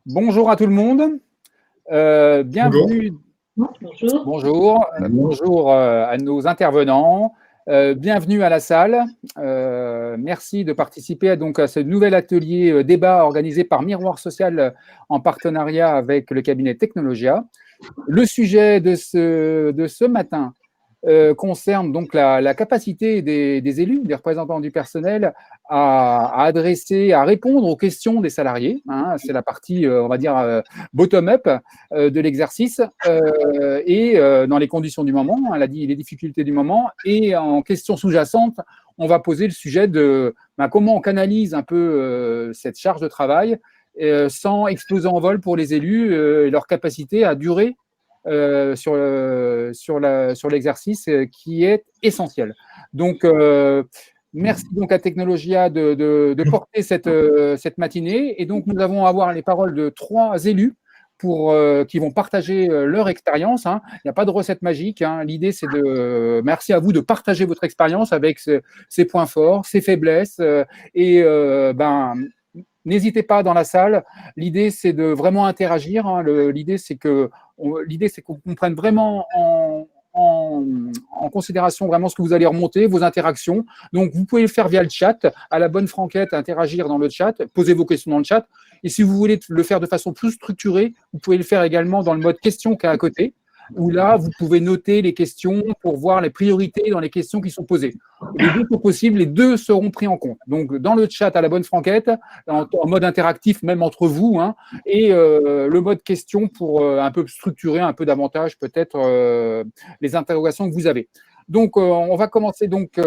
Bonjour à tout le monde. Bienvenue. Bonjour. Bonjour à nos intervenants. Bienvenue à la salle. Merci de participer à ce nouvel atelier débat organisé par Miroir Social en partenariat avec le cabinet Technologia. Le sujet de ce matin concerne donc la capacité des élus, des représentants du personnel à adresser, à répondre aux questions des salariés. C'est la partie, on va dire, bottom-up de l'exercice et dans les conditions du moment, les difficultés du moment. Et en question sous-jacente, on va poser le sujet de comment on canalise un peu cette charge de travail sans exploser en vol pour les élus et leur capacité à durer sur l'exercice qui est essentiel. Donc, merci donc à Technologia de porter cette matinée. Et donc, nous allons avoir les paroles de 3 élus qui vont partager leur expérience. Il n'y a pas de recette magique. L'idée, c'est merci à vous de partager votre expérience avec ses points forts, ses faiblesses. N'hésitez pas dans la salle. L'idée, c'est de vraiment interagir. L'idée, c'est qu'on prenne vraiment en considération vraiment ce que vous allez remonter, vos interactions. Donc, vous pouvez le faire via le chat, à la bonne franquette, interagir dans le chat, poser vos questions dans le chat. Et si vous voulez le faire de façon plus structurée, vous pouvez le faire également dans le mode questions qui est à côté, où là, vous pouvez noter les questions pour voir les priorités dans les questions qui sont posées. Les deux sont possibles, les deux seront pris en compte. Donc, dans le chat à la bonne franquette, en mode interactif, même entre vous, et le mode question pour un peu structurer un peu davantage peut-être les interrogations que vous avez. Donc, on va commencer. Donc,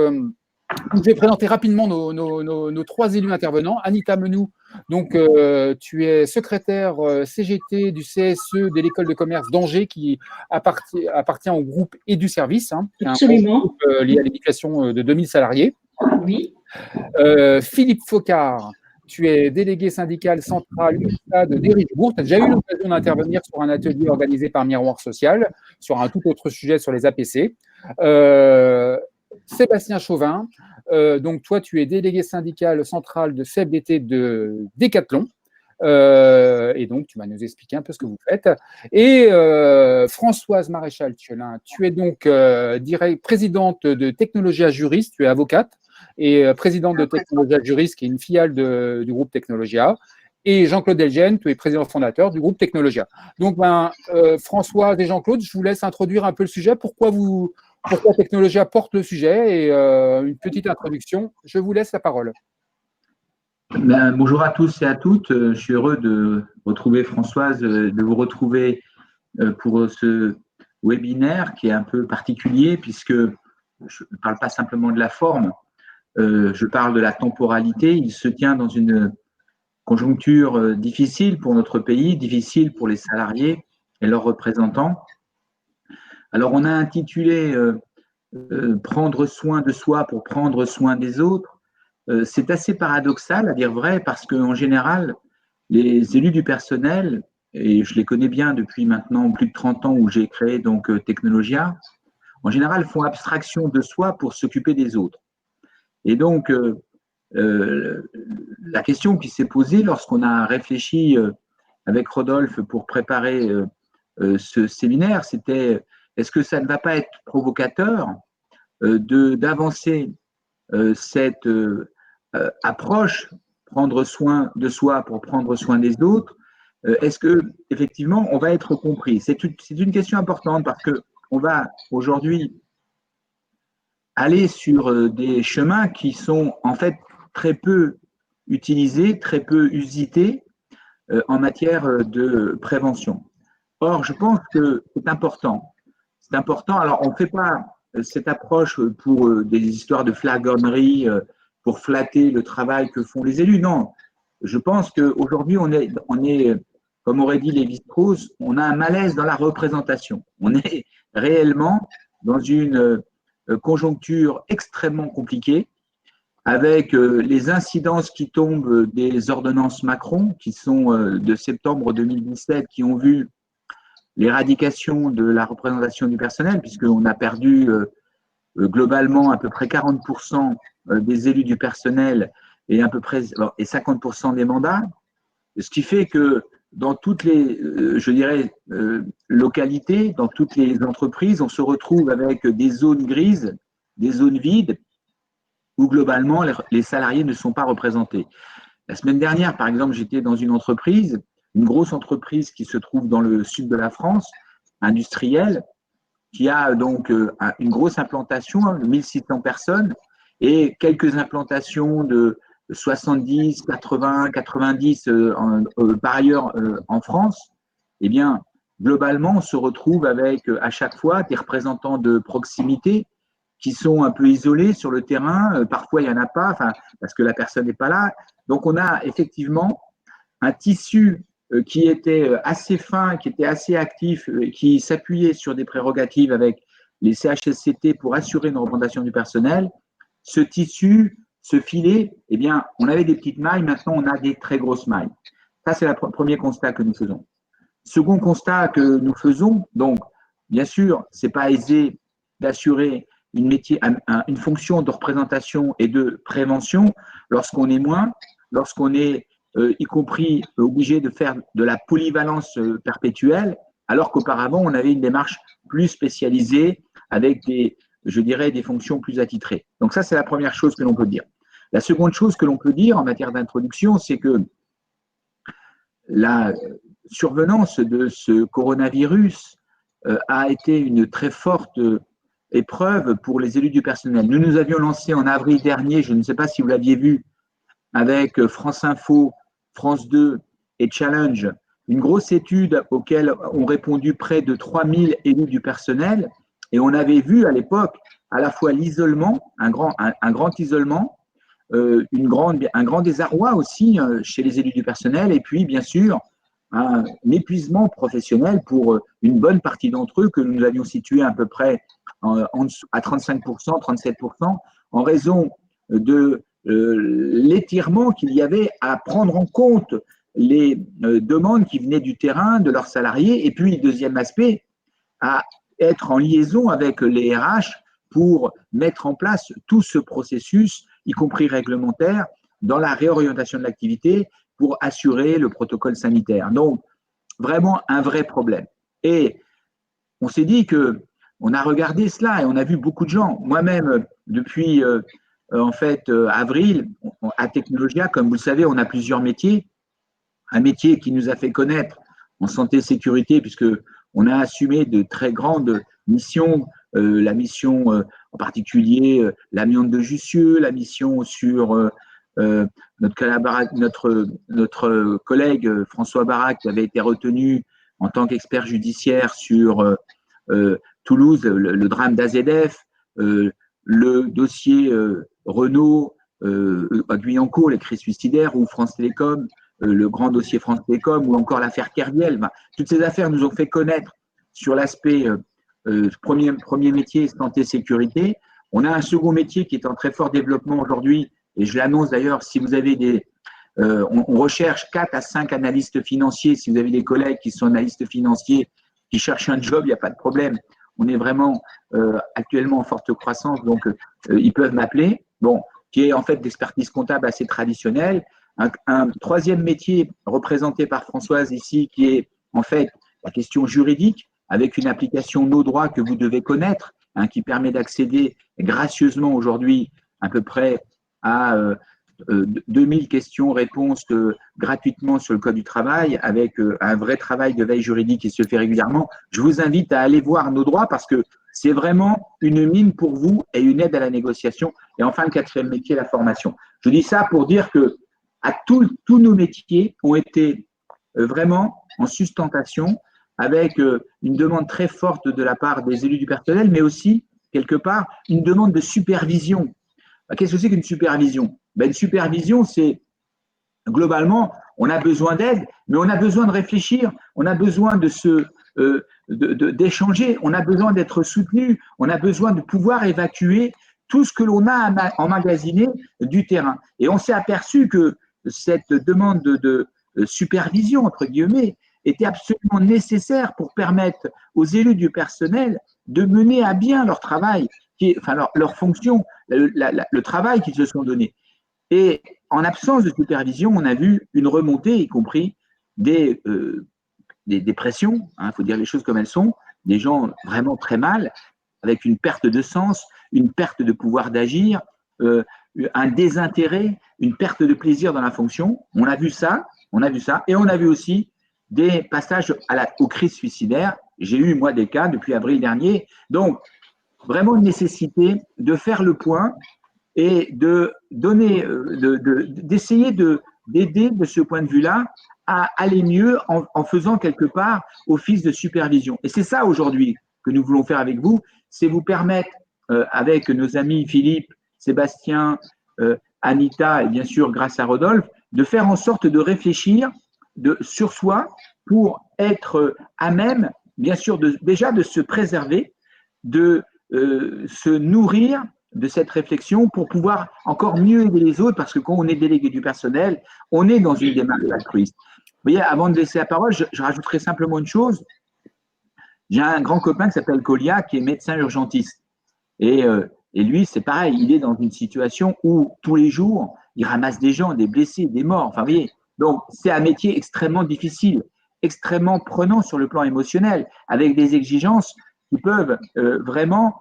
je vais présenter rapidement nos 3 élus intervenants. Anita Menou, donc tu es secrétaire CGT du CSE de l'école de commerce d'Angers qui appartient au groupe EduService, qui est un groupe lié à l'éducation de 2000 salariés. Oui. Philippe Focard, tu es délégué syndical central UNISAD d'Érichbourg. Tu as déjà eu l'occasion d'intervenir sur un atelier organisé par Miroir Social sur un tout autre sujet sur les APC. Sébastien Chauvin, donc toi, tu es délégué syndical central de CFDT de Décathlon. Et donc, tu vas nous expliquer un peu ce que vous faites. Et Françoise Maréchal-Thiolin, tu es donc présidente de Technologia Juriste, tu es avocate, et présidente de Technologia Juriste, qui est une filiale du groupe Technologia. Et Jean-Claude Delgène, tu es président fondateur du groupe Technologia. Donc, Françoise et Jean-Claude, je vous laisse introduire un peu le sujet. Pourquoi Technologia porte le sujet et une petite introduction. Je vous laisse la parole. Bonjour à tous et à toutes. Je suis heureux de retrouver Françoise, de vous retrouver pour ce webinaire qui est un peu particulier puisque je ne parle pas simplement de la forme, je parle de la temporalité. Il se tient dans une conjoncture difficile pour notre pays, difficile pour les salariés et leurs représentants. Alors, on a intitulé prendre soin de soi pour prendre soin des autres. C'est assez paradoxal à dire vrai parce qu'en général, les élus du personnel, et je les connais bien depuis maintenant plus de 30 ans où j'ai créé donc Technologia, en général font abstraction de soi pour s'occuper des autres. Et donc, la question qui s'est posée lorsqu'on a réfléchi avec Rodolphe pour préparer ce séminaire, c'était est-ce que ça ne va pas être provocateur d'avancer cette approche, prendre soin de soi pour prendre soin des autres, est-ce que effectivement on va être compris? C'est une question importante parce que on va aujourd'hui aller sur des chemins qui sont en fait très peu utilisés, très peu usités en matière de prévention. Or, je pense que c'est important. C'est important. Alors, on ne fait pas cette approche pour des histoires de flagornerie, pour flatter le travail que font les élus. Non, je pense qu'aujourd'hui, on est, comme aurait dit Lévi-Strauss, on a un malaise dans la représentation. On est réellement dans une conjoncture extrêmement compliquée avec les incidences qui tombent des ordonnances Macron, qui sont de septembre 2017, qui ont vu l'éradication de la représentation du personnel, puisqu'on a perdu globalement à peu près 40% des élus du personnel et à peu près et 50% des mandats, ce qui fait que dans toutes les, je dirais, localités, dans toutes les entreprises, on se retrouve avec des zones grises, des zones vides, où globalement, les salariés ne sont pas représentés. La semaine dernière, par exemple, j'étais dans une entreprise, une grosse entreprise qui se trouve dans le sud de la France, industrielle, qui a donc une grosse implantation, 1600 personnes, et quelques implantations de 70, 80, 90 par ailleurs en France. Eh bien, globalement, on se retrouve avec à chaque fois des représentants de proximité qui sont un peu isolés sur le terrain. Parfois, il n'y en a pas, parce que la personne n'est pas là. Donc, on a effectivement un tissu qui était assez fin, qui était assez actif, qui s'appuyait sur des prérogatives avec les CHSCT pour assurer une représentation du personnel. Ce tissu, ce filet, eh bien, on avait des petites mailles, maintenant on a des très grosses mailles. Ça, c'est le premier constat que nous faisons. Second constat que nous faisons, donc, bien sûr, ce n'est pas aisé d'assurer une fonction de représentation et de prévention lorsqu'on est moins, lorsqu'on est y compris obligé de faire de la polyvalence perpétuelle, alors qu'auparavant, on avait une démarche plus spécialisée avec je dirais, des fonctions plus attitrées. Donc ça, c'est la première chose que l'on peut dire. La seconde chose que l'on peut dire en matière d'introduction, c'est que la survenance de ce coronavirus a été une très forte épreuve pour les élus du personnel. Nous avions lancé en avril dernier, je ne sais pas si vous l'aviez vu, avec France Info, France 2 et Challenge, une grosse étude auquel ont répondu près de 3000 élus du personnel. Et on avait vu à l'époque à la fois l'isolement, un grand isolement, un grand désarroi aussi chez les élus du personnel, et puis bien sûr un épuisement professionnel pour une bonne partie d'entre eux que nous avions situé à peu près à 35%, 37%, en raison de l'étirement qu'il y avait à prendre en compte les demandes qui venaient du terrain, de leurs salariés, et puis deuxième aspect, à être en liaison avec les RH pour mettre en place tout ce processus, y compris réglementaire, dans la réorientation de l'activité pour assurer le protocole sanitaire. Donc, vraiment un vrai problème. Et on s'est dit que on a regardé cela et on a vu beaucoup de gens. Moi-même, depuis avril, à Technologia, comme vous le savez, on a plusieurs métiers. Un métier qui nous a fait connaître en santé et sécurité, puisque on a assumé de très grandes missions, la mission en particulier l'amiante de Jussieu, la mission sur notre collègue François Barak qui avait été retenu en tant qu'expert judiciaire sur Toulouse, le drame d'AZF, le dossier Renault à Guyancourt, les crises suicidaires, ou France Télécom, le grand dossier France Télécom, ou encore l'affaire Kerviel. Toutes ces affaires nous ont fait connaître sur l'aspect premier métier, santé-sécurité. On a un second métier qui est en très fort développement aujourd'hui, et je l'annonce d'ailleurs, si vous avez on recherche 4 à 5 analystes financiers. Si vous avez des collègues qui sont analystes financiers, qui cherchent un job, il n'y a pas de problème. On est vraiment actuellement en forte croissance, donc ils peuvent m'appeler. Bon, qui est en fait d'expertise comptable assez traditionnelle. Un troisième métier représenté par Françoise ici, qui est en fait la question juridique, avec une application Nos Droits que vous devez connaître, qui permet d'accéder gracieusement aujourd'hui à peu près à 2000 questions-réponses gratuitement sur le Code du travail, avec un vrai travail de veille juridique qui se fait régulièrement. Je vous invite à aller voir Nos Droits parce que c'est vraiment une mine pour vous et une aide à la négociation. Et enfin, le quatrième métier, la formation. Je dis ça pour dire que tous nos métiers ont été vraiment en sustentation avec une demande très forte de la part des élus du personnel, mais aussi, quelque part, une demande de supervision. Qu'est-ce que c'est qu'une supervision? Une supervision, c'est globalement, on a besoin d'aide, mais on a besoin de réfléchir, on a besoin d'échanger, on a besoin d'être soutenu, on a besoin de pouvoir évacuer tout ce que l'on a emmagasiné du terrain. Et on s'est aperçu que cette demande de supervision, entre guillemets, était absolument nécessaire pour permettre aux élus du personnel de mener à bien leur travail, leur fonction, le travail qu'ils se sont donné. Et en absence de supervision, on a vu une remontée, y compris des pressions, il faut dire les choses comme elles sont, des gens vraiment très mal, avec une perte de sens, une perte de pouvoir d'agir, un désintérêt, une perte de plaisir dans la fonction. On a vu ça, et on a vu aussi des passages aux crises suicidaires. J'ai eu, moi, des cas depuis avril dernier. Donc, vraiment une nécessité de faire le point et de donner, d'essayer d'aider de ce point de vue-là à aller mieux en faisant quelque part office de supervision. Et c'est ça aujourd'hui que nous voulons faire avec vous, c'est vous permettre, avec nos amis Philippe, Sébastien, Anita et bien sûr grâce à Rodolphe, de faire en sorte de réfléchir sur soi pour être à même, bien sûr, déjà de se préserver, de se nourrir de cette réflexion pour pouvoir encore mieux aider les autres, parce que quand on est délégué du personnel, on est dans une démarche altruiste. Vous voyez, avant de laisser la parole, je rajouterai simplement une chose. J'ai un grand copain qui s'appelle Colia, qui est médecin urgentiste. Et lui, c'est pareil, il est dans une situation où tous les jours, il ramasse des gens, des blessés, des morts. Enfin, vous voyez, donc c'est un métier extrêmement difficile, extrêmement prenant sur le plan émotionnel, avec des exigences qui peuvent vraiment,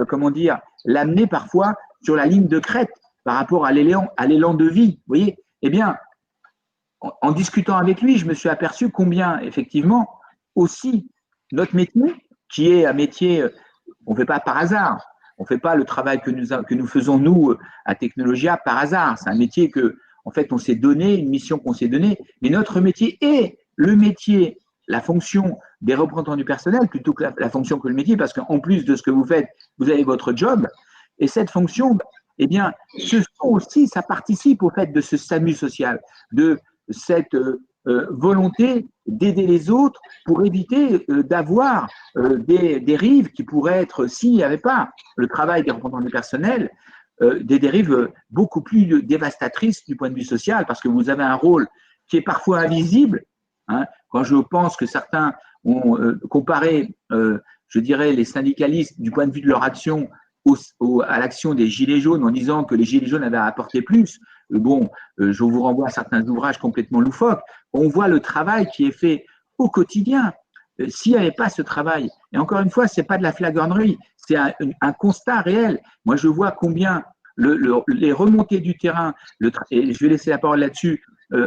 comment dire, l'amener parfois sur la ligne de crête par rapport à l'élan de vie. Vous voyez, eh bien, en discutant avec lui, je me suis aperçu combien, effectivement, aussi, notre métier, qui est un métier, on ne fait pas par hasard, on ne fait pas le travail que nous faisons, nous, à Technologia, par hasard. C'est un métier que, en fait, on s'est donné, une mission qu'on s'est donnée, mais notre métier est le métier, la fonction des représentants du personnel, plutôt que la fonction que le métier, parce qu'en plus de ce que vous faites, vous avez votre job, et cette fonction, eh bien, ce sont aussi, ça participe au fait de ce SAMU social, de cette volonté d'aider les autres pour éviter d'avoir des dérives qui pourraient être, s'il n'y avait pas le travail des représentants du personnel, des dérives beaucoup plus dévastatrices du point de vue social, parce que vous avez un rôle qui est parfois invisible. Hein, quand je pense que certains ont comparé, je dirais, les syndicalistes du point de vue de leur action à l'action des Gilets jaunes en disant que les Gilets jaunes avaient apporté plus. Bon, je vous renvoie à certains ouvrages complètement loufoques. On voit le travail qui est fait au quotidien. S'il n'y avait pas ce travail, et encore une fois, ce n'est pas de la flagornerie, c'est un constat réel. Moi, je vois combien les remontées du terrain, et je vais laisser la parole là-dessus,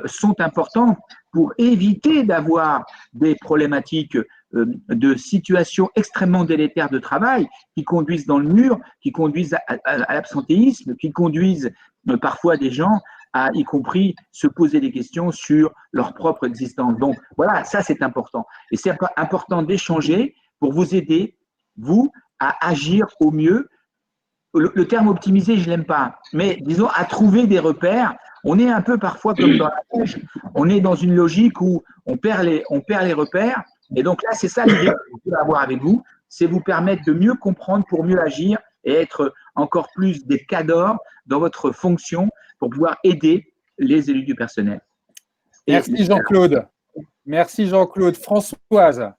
sont importantes pour éviter d'avoir des problématiques de situations extrêmement délétères de travail qui conduisent dans le mur, qui conduisent à l'absentéisme, qui conduisent parfois des gens à, y compris, se poser des questions sur leur propre existence. Donc voilà, ça c'est important. Et c'est important d'échanger pour vous aider, vous, à agir au mieux. Le terme optimiser, je ne l'aime pas, mais disons à trouver des repères. On est un peu parfois comme dans la neige, on est dans une logique où on perd les repères. Et donc là, c'est ça l'idée que je veux avoir avec vous, c'est vous permettre de mieux comprendre pour mieux agir et être encore plus des cadors dans votre fonction pour pouvoir aider les élus du personnel. Merci Jean-Claude. Merci Jean-Claude. Françoise,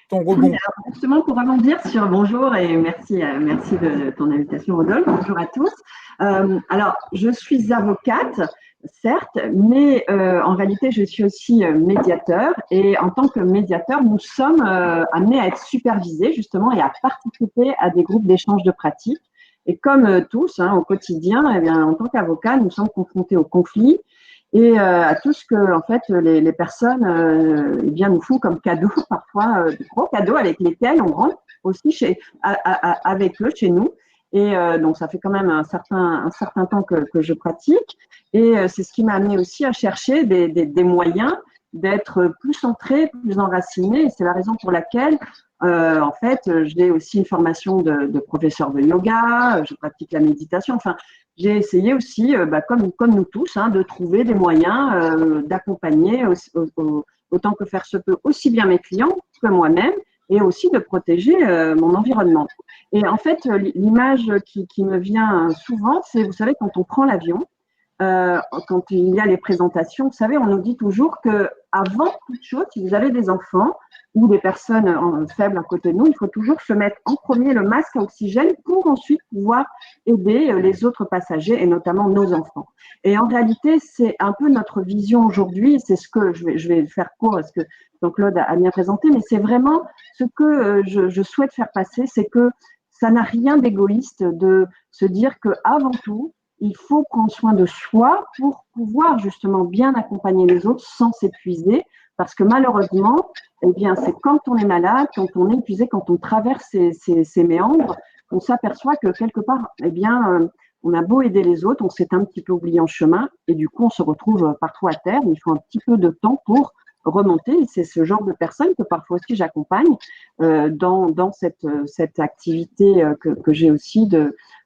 ton rebond. Alors, justement, pour rebondir sur bonjour et merci de ton invitation, Rodolphe. Bonjour à tous. Alors, je suis avocate, certes, mais en réalité, je suis aussi médiateur. Et en tant que médiateur, nous sommes amenés à être supervisés, justement, et à participer à des groupes d'échange de pratiques. Et comme tous, au quotidien, eh bien, en tant qu'avocat, nous sommes confrontés aux conflits et à tout ce que en fait les personnes eh bien nous font comme cadeau parfois de gros cadeaux avec lesquels on rentre aussi avec eux chez nous et donc ça fait quand même un certain temps que je pratique et c'est ce qui m'a amené aussi à chercher des moyens d'être plus centré, plus enraciné et c'est la raison pour laquelle en fait j'ai aussi une formation de professeur de yoga, je pratique la méditation, enfin j'ai essayé aussi, comme nous tous, de trouver des moyens d'accompagner autant que faire se peut aussi bien mes clients que moi-même et aussi de protéger mon environnement. Et en fait, l'image qui me vient souvent, c'est, vous savez, quand on prend l'avion, quand il y a les présentations, vous savez, on nous dit toujours que avant toute chose, si vous avez des enfants ou des personnes faibles à côté de nous, il faut toujours se mettre en premier le masque à oxygène pour ensuite pouvoir aider les autres passagers et notamment nos enfants. Et en réalité, c'est un peu notre vision aujourd'hui, c'est ce que je vais faire court parce que Jean-Claude a bien présenté, mais c'est vraiment ce que je souhaite faire passer, c'est que ça n'a rien d'égoïste de se dire que avant tout, il faut prendre soin de soi pour pouvoir justement bien accompagner les autres sans s'épuiser, parce que malheureusement, eh bien, c'est quand on est malade, quand on est épuisé, quand on traverse ces méandres, on s'aperçoit que quelque part, eh bien, on a beau aider les autres, on s'est un petit peu oublié en chemin, et du coup, on se retrouve parfois à terre. Il faut un petit peu de temps pour remonter. Et c'est ce genre de personnes que parfois aussi j'accompagne dans cette activité que j'ai aussi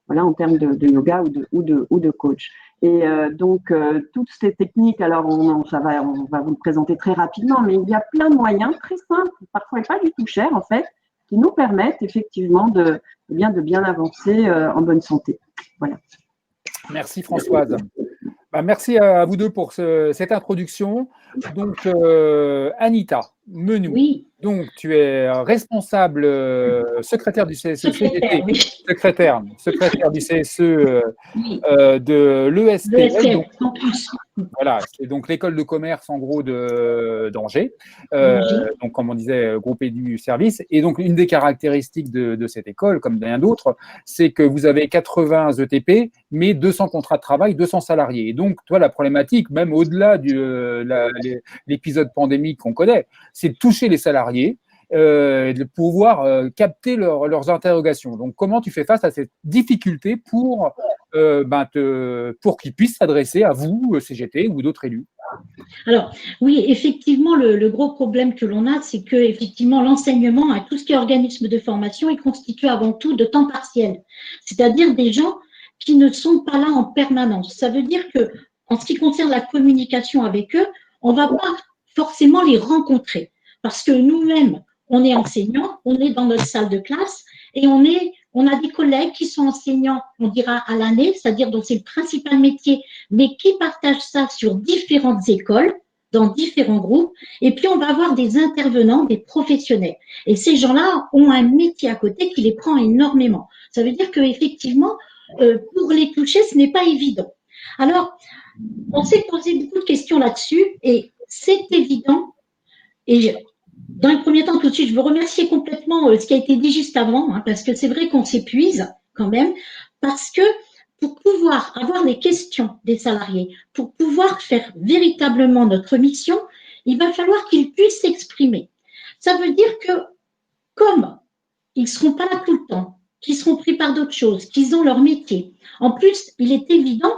voilà, en termes de yoga ou de coach. Et donc, toutes ces techniques, alors on va vous le présenter très rapidement, mais il y a plein de moyens très simples, parfois pas du tout chers en fait, qui nous permettent effectivement de bien avancer en bonne santé. Voilà. Merci Françoise. Merci à vous deux pour cette introduction. Donc, Anita Menou, Oui. Donc, tu es responsable secrétaire du CSE Secrétaire, oui. secrétaire du CSE Oui. de l'ESTL. Donc, campus. Voilà, c'est donc l'école de commerce en gros d'Angers, donc comme on disait, groupe du service. Et donc une des caractéristiques de cette école, comme bien d'autres, c'est que vous avez 80 ETP, mais 200 contrats de travail, 200 salariés. Et donc, toi, la problématique, même au-delà de l'épisode pandémique qu'on connaît, c'est de toucher les salariés, de pouvoir capter leurs interrogations. Donc, comment tu fais face à cette difficulté pour qu'ils puissent s'adresser à vous, CGT ou d'autres élus? Alors, oui, effectivement, le gros problème que l'on a, c'est que effectivement l'enseignement, tout ce qui est organisme de formation, est constitué avant tout de temps partiel, c'est-à-dire des gens qui ne sont pas là en permanence. Ça veut dire que, en ce qui concerne la communication avec eux, on ne va pas forcément les rencontrer, parce que nous-mêmes, on est enseignants, on est dans notre salle de classe et on a des collègues qui sont enseignants, on dira à l'année, c'est-à-dire dont c'est le principal métier, mais qui partagent ça sur différentes écoles, dans différents groupes. Et puis, on va avoir des intervenants, des professionnels. Et ces gens-là ont un métier à côté qui les prend énormément. Ça veut dire qu'effectivement, pour les toucher, ce n'est pas évident. Alors, on s'est posé beaucoup de questions là-dessus et c'est évident. Et dans le premier temps, tout de suite, je veux remercier complètement ce qui a été dit juste avant, parce que c'est vrai qu'on s'épuise quand même, parce que pour pouvoir avoir les questions des salariés, pour pouvoir faire véritablement notre mission, il va falloir qu'ils puissent s'exprimer. Ça veut dire que comme ils ne seront pas là tout le temps, qu'ils seront pris par d'autres choses, qu'ils ont leur métier. En plus, il est évident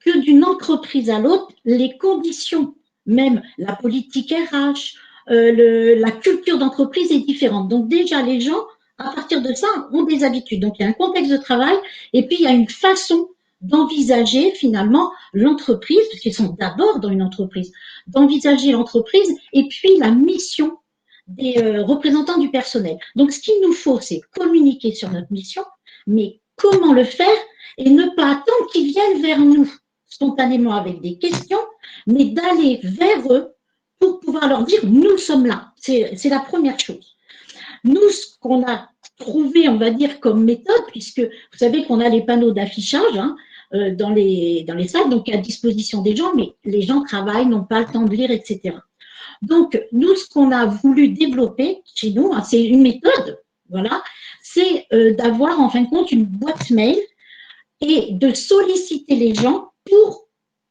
que d'une entreprise à l'autre, les conditions, même la politique RH, la culture d'entreprise est différente. Donc déjà, les gens, à partir de ça, ont des habitudes. Donc il y a un contexte de travail et puis il y a une façon d'envisager finalement l'entreprise, parce qu'ils sont d'abord dans une entreprise, d'envisager l'entreprise et puis la mission des représentants du personnel. Donc ce qu'il nous faut, c'est communiquer sur notre mission, mais comment le faire et ne pas attendre qu'ils viennent vers nous spontanément avec des questions, mais d'aller vers eux pour pouvoir leur dire « nous sommes là ». C'est la première chose. Nous, ce qu'on a trouvé, on va dire, comme méthode, puisque vous savez qu'on a les panneaux d'affichage dans les salles, donc à disposition des gens, mais les gens travaillent, n'ont pas le temps de lire, etc. Donc, nous, ce qu'on a voulu développer chez nous, c'est une méthode, voilà, c'est d'avoir en fin de compte une boîte mail et de solliciter les gens pour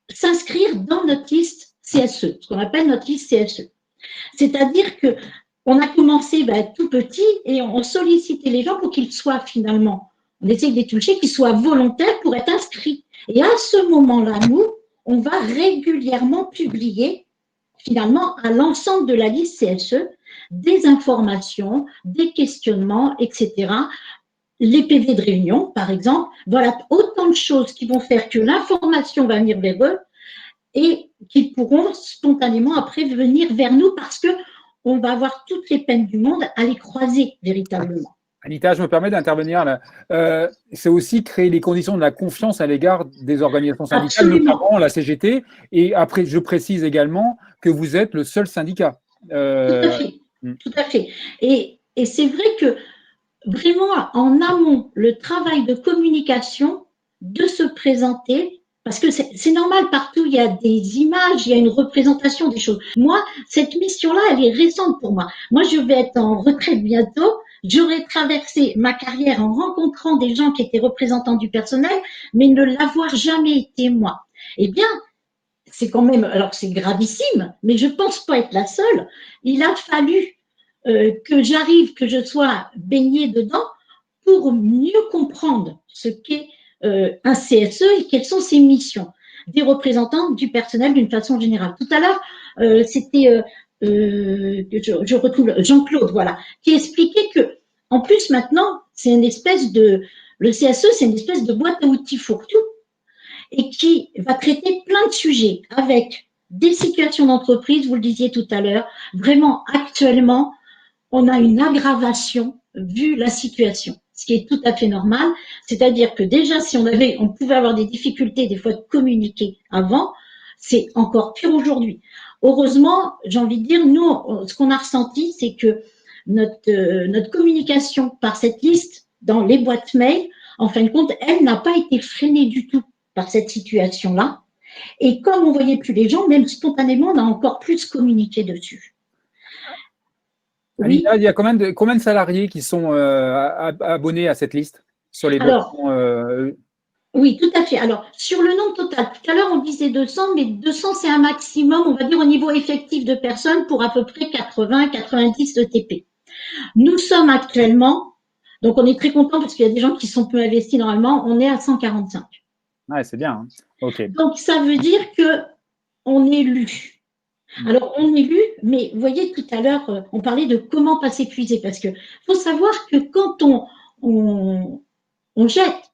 s'inscrire dans notre liste CSE, ce qu'on appelle notre liste CSE. C'est-à-dire qu'on a commencé tout petit et on sollicitait les gens pour qu'ils soient finalement, on essaye de les toucher, qu'ils soient volontaires pour être inscrits. Et à ce moment-là, nous, on va régulièrement publier finalement à l'ensemble de la liste CSE des informations, des questionnements, etc. Les PV de réunion, par exemple, voilà autant de choses qui vont faire que l'information va venir vers eux et qu'ils pourront spontanément après venir vers nous parce qu'on va avoir toutes les peines du monde à les croiser véritablement. Anita, je me permets d'intervenir là. C'est aussi créer les conditions de la confiance à l'égard des organisations syndicales, Absolument. notamment la CGT. Et après, je précise également que vous êtes le seul syndicat. Tout à fait. Tout à fait. Et c'est vrai que vraiment, en amont, le travail de communication, de se présenter, parce que c'est normal, partout, il y a des images, il y a une représentation des choses. Moi, cette mission-là, elle est récente pour moi. Moi, je vais être en retraite bientôt. J'aurais traversé ma carrière en rencontrant des gens qui étaient représentants du personnel, mais ne l'avoir jamais été moi. Eh bien, c'est quand même, alors c'est gravissime, mais je pense pas être la seule. Il a fallu que j'arrive, que je sois baignée dedans pour mieux comprendre ce qu'est un CSE et quelles sont ses missions des représentants du personnel d'une façon générale. Tout à l'heure, c'était, je retrouve Jean-Claude, voilà, qui expliquait que, en plus maintenant, c'est une espèce de, le CSE, c'est une espèce de boîte à outils fourre-tout et qui va traiter plein de sujets avec des situations d'entreprise, vous le disiez tout à l'heure, vraiment actuellement, on a une aggravation vu la situation, ce qui est tout à fait normal. C'est-à-dire que déjà, si on pouvait avoir des difficultés des fois de communiquer avant, c'est encore pire aujourd'hui. Heureusement, j'ai envie de dire, nous, ce qu'on a ressenti, c'est que notre communication par cette liste dans les boîtes mail, en fin de compte, elle n'a pas été freinée du tout par cette situation-là. Et comme on ne voyait plus les gens, même spontanément, on a encore plus communiqué dessus. Anita, il y a combien de salariés qui sont abonnés à cette liste sur les versions Oui, tout à fait. Alors, sur le nombre total, tout à l'heure, on disait 200, mais 200, c'est un maximum, on va dire, au niveau effectif de personnes pour à peu près 80-90 ETP. Nous sommes actuellement, donc on est très content parce qu'il y a des gens qui sont peu investis normalement, on est à 145. Ouais, c'est bien. Hein. OK. Donc, ça veut dire que on est lu. Alors, on est lu, mais vous voyez, tout à l'heure, on parlait de comment pas s'épuiser, parce que faut savoir que quand on jette,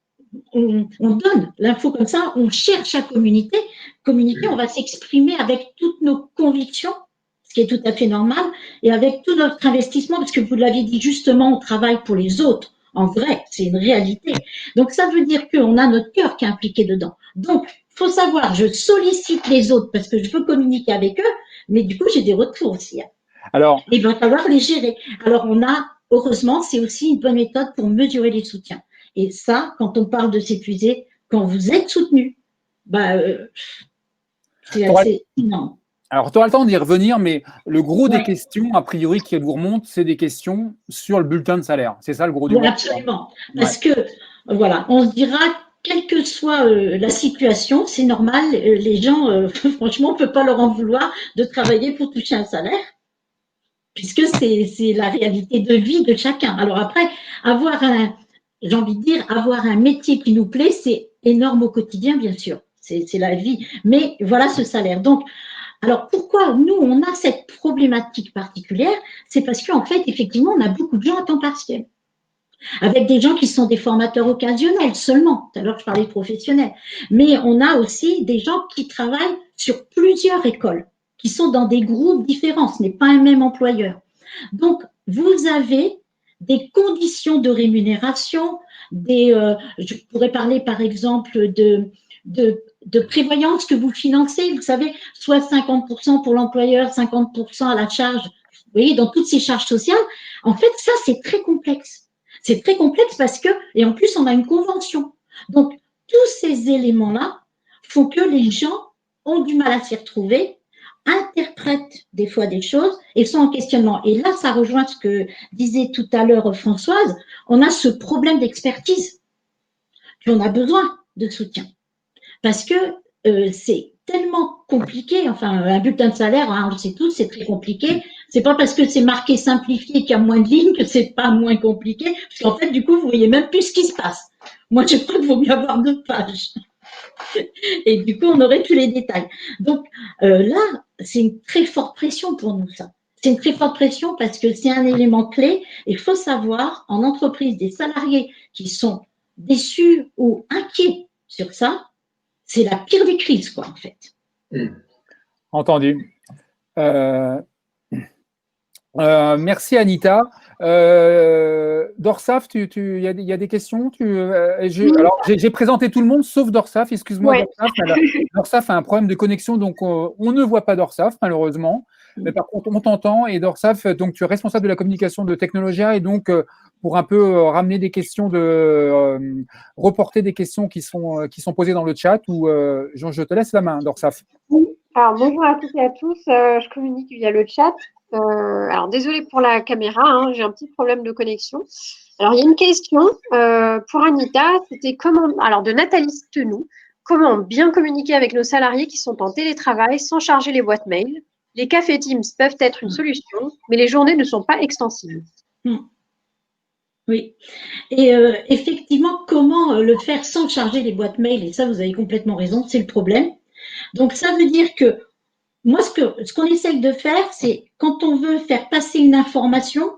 on donne l'info comme ça, on cherche à communiquer, on va s'exprimer avec toutes nos convictions, ce qui est tout à fait normal, et avec tout notre investissement, parce que vous l'avez dit justement, on travaille pour les autres. En vrai, c'est une réalité. Donc, ça veut dire qu'on a notre cœur qui est impliqué dedans. Donc, faut savoir, je sollicite les autres parce que je veux communiquer avec eux, mais du coup, j'ai des retours aussi. Alors, il va falloir les gérer. Alors, heureusement, c'est aussi une bonne méthode pour mesurer les soutiens. Et ça, quand on parle de s'épuiser, quand vous êtes soutenu, c'est assez énorme. Alors, tu auras le temps d'y revenir, mais le gros des questions, a priori, qui vous remontent, c'est des questions sur le bulletin de salaire. C'est ça le gros du Oui, absolument. Parce que, voilà, on se dira, quelle que soit la situation, c'est normal, les gens, franchement, on ne peut pas leur en vouloir de travailler pour toucher un salaire, puisque c'est la réalité de vie de chacun. Alors après, j'ai envie de dire, avoir un métier qui nous plaît, c'est énorme au quotidien, bien sûr. C'est la vie. Mais voilà ce salaire. Donc, alors pourquoi nous, on a cette problématique particulière? C'est parce qu'en fait, effectivement, on a beaucoup de gens à temps partiel. Avec des gens qui sont des formateurs occasionnels seulement. Tout à l'heure, je parlais de professionnels. Mais on a aussi des gens qui travaillent sur plusieurs écoles, qui sont dans des groupes différents. Ce n'est pas un même employeur. Donc, vous avez des conditions de rémunération, je pourrais parler par exemple de prévoyance que vous financez, vous savez, soit 50% pour l'employeur, 50% à la charge, vous voyez, dans toutes ces charges sociales. En fait, ça, c'est très complexe. C'est très complexe parce que, et en plus, on a une convention. Donc, tous ces éléments-là font que les gens ont du mal à s'y retrouver, interprètent des fois des choses et sont en questionnement. Et là, ça rejoint ce que disait tout à l'heure Françoise, on a ce problème d'expertise, puis on a besoin de soutien. Parce que c'est tellement compliqué, enfin, un bulletin de salaire, hein, on le sait tous, c'est très compliqué. C'est pas parce que c'est marqué simplifié qu'il y a moins de lignes que c'est pas moins compliqué, parce qu'en fait, du coup, vous voyez même plus ce qui se passe. Moi, je crois qu'il vaut mieux avoir 2 pages. Et du coup, on aurait tous les détails. Donc là, c'est une très forte pression pour nous, ça. C'est une très forte pression parce que c'est un élément clé. Il faut savoir, en entreprise, des salariés qui sont déçus ou inquiets sur ça, c'est la pire des crises, quoi, en fait. Entendu. Merci Anita. Dorsaf, il y a des questions Alors, j'ai présenté tout le monde, sauf Dorsaf, excuse-moi, Ouais. Dorsaf. Dorsaf a un problème de connexion, donc on ne voit pas Dorsaf, malheureusement. Mais par contre, on t'entend. Et Dorsaf, donc tu es responsable de la communication de Technologia, et donc pour un peu ramener des questions, reporter des questions qui sont posées dans le chat, je te laisse la main, Dorsaf. Alors, bonjour à toutes et à tous. Je communique via le chat. Alors, désolée pour la caméra, hein, j'ai un petit problème de connexion. Alors, il y a une question pour Anita. C'était alors de Nathalie Stenou, comment bien communiquer avec nos salariés qui sont en télétravail sans charger les boîtes mail? Les cafés Teams peuvent être une solution, mais les journées ne sont pas extensibles. Oui. Et effectivement, comment le faire sans charger les boîtes mail? Et ça, vous avez complètement raison, c'est le problème. Donc, ça veut dire que moi, ce qu'on essaye de faire, c'est quand on veut faire passer une information,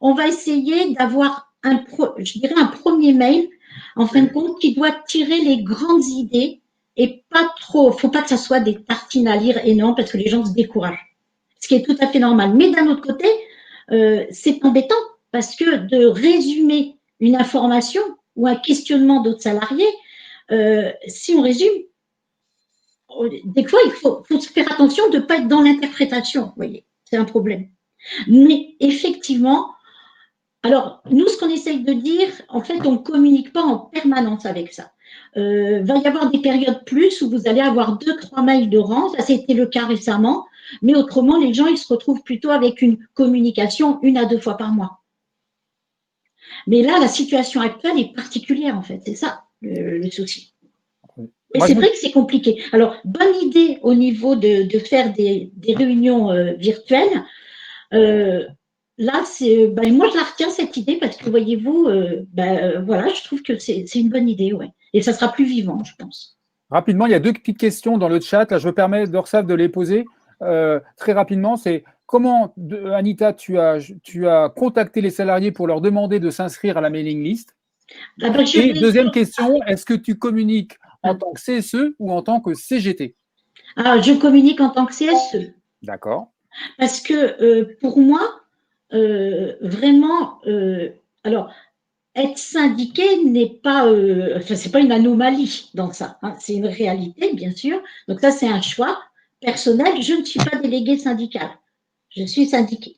on va essayer d'avoir un premier mail, en fin de compte, qui doit tirer les grandes idées et pas trop. Faut pas que ça soit des tartines à lire énormes parce que les gens se découragent. Ce qui est tout à fait normal. Mais d'un autre côté, c'est embêtant parce que de résumer une information ou un questionnement d'autres salariés, si on résume, des fois, il faut faire attention de ne pas être dans l'interprétation, vous voyez, c'est un problème. Mais effectivement, alors, nous, ce qu'on essaye de dire, en fait, on ne communique pas en permanence avec ça. Va y avoir des périodes plus où vous allez avoir 2-3 mails de rang, ça c'était le cas récemment, mais autrement, les gens, ils se retrouvent plutôt avec une communication 1 à 2 fois par mois. Mais là, la situation actuelle est particulière, en fait, c'est ça le souci. Et c'est vrai que c'est compliqué. Alors, bonne idée au niveau de faire des réunions virtuelles. Là, moi, je la retiens, cette idée, parce que, voyez-vous, voilà, je trouve que c'est une bonne idée, ouais. Et ça sera plus vivant, je pense. Rapidement, il y a 2 petites questions dans le chat. Là, je me permets, Dorsaf, de les poser très rapidement. C'est comment, Anita, tu as contacté les salariés pour leur demander de s'inscrire à la mailing list? Et deuxième question, est-ce que tu communiques en tant que CSE ou en tant que CGT? Je communique en tant que CSE. D'accord. Parce que pour moi, vraiment, alors, être syndiqué n'est pas, c'est pas une anomalie dans ça, hein, c'est une réalité, bien sûr. Donc ça, c'est un choix personnel. Je ne suis pas déléguée syndicale, je suis syndiquée,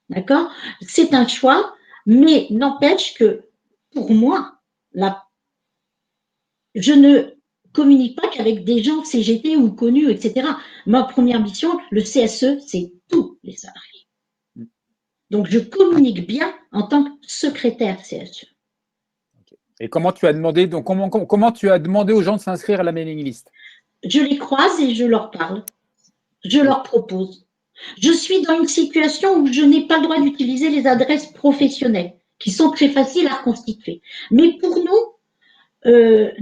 d'accord? C'est un choix, mais n'empêche que pour moi, je ne communique pas qu'avec des gens CGT ou connus, etc. Ma première mission, le CSE, c'est tous les salariés. Donc, je communique bien en tant que secrétaire CSE. Et comment tu as demandé, donc comment tu as demandé aux gens de s'inscrire à la mailing list? Je les croise et je leur parle. Je leur propose. Je suis dans une situation où je n'ai pas le droit d'utiliser les adresses professionnelles, qui sont très faciles à constituer. Mais pour nous,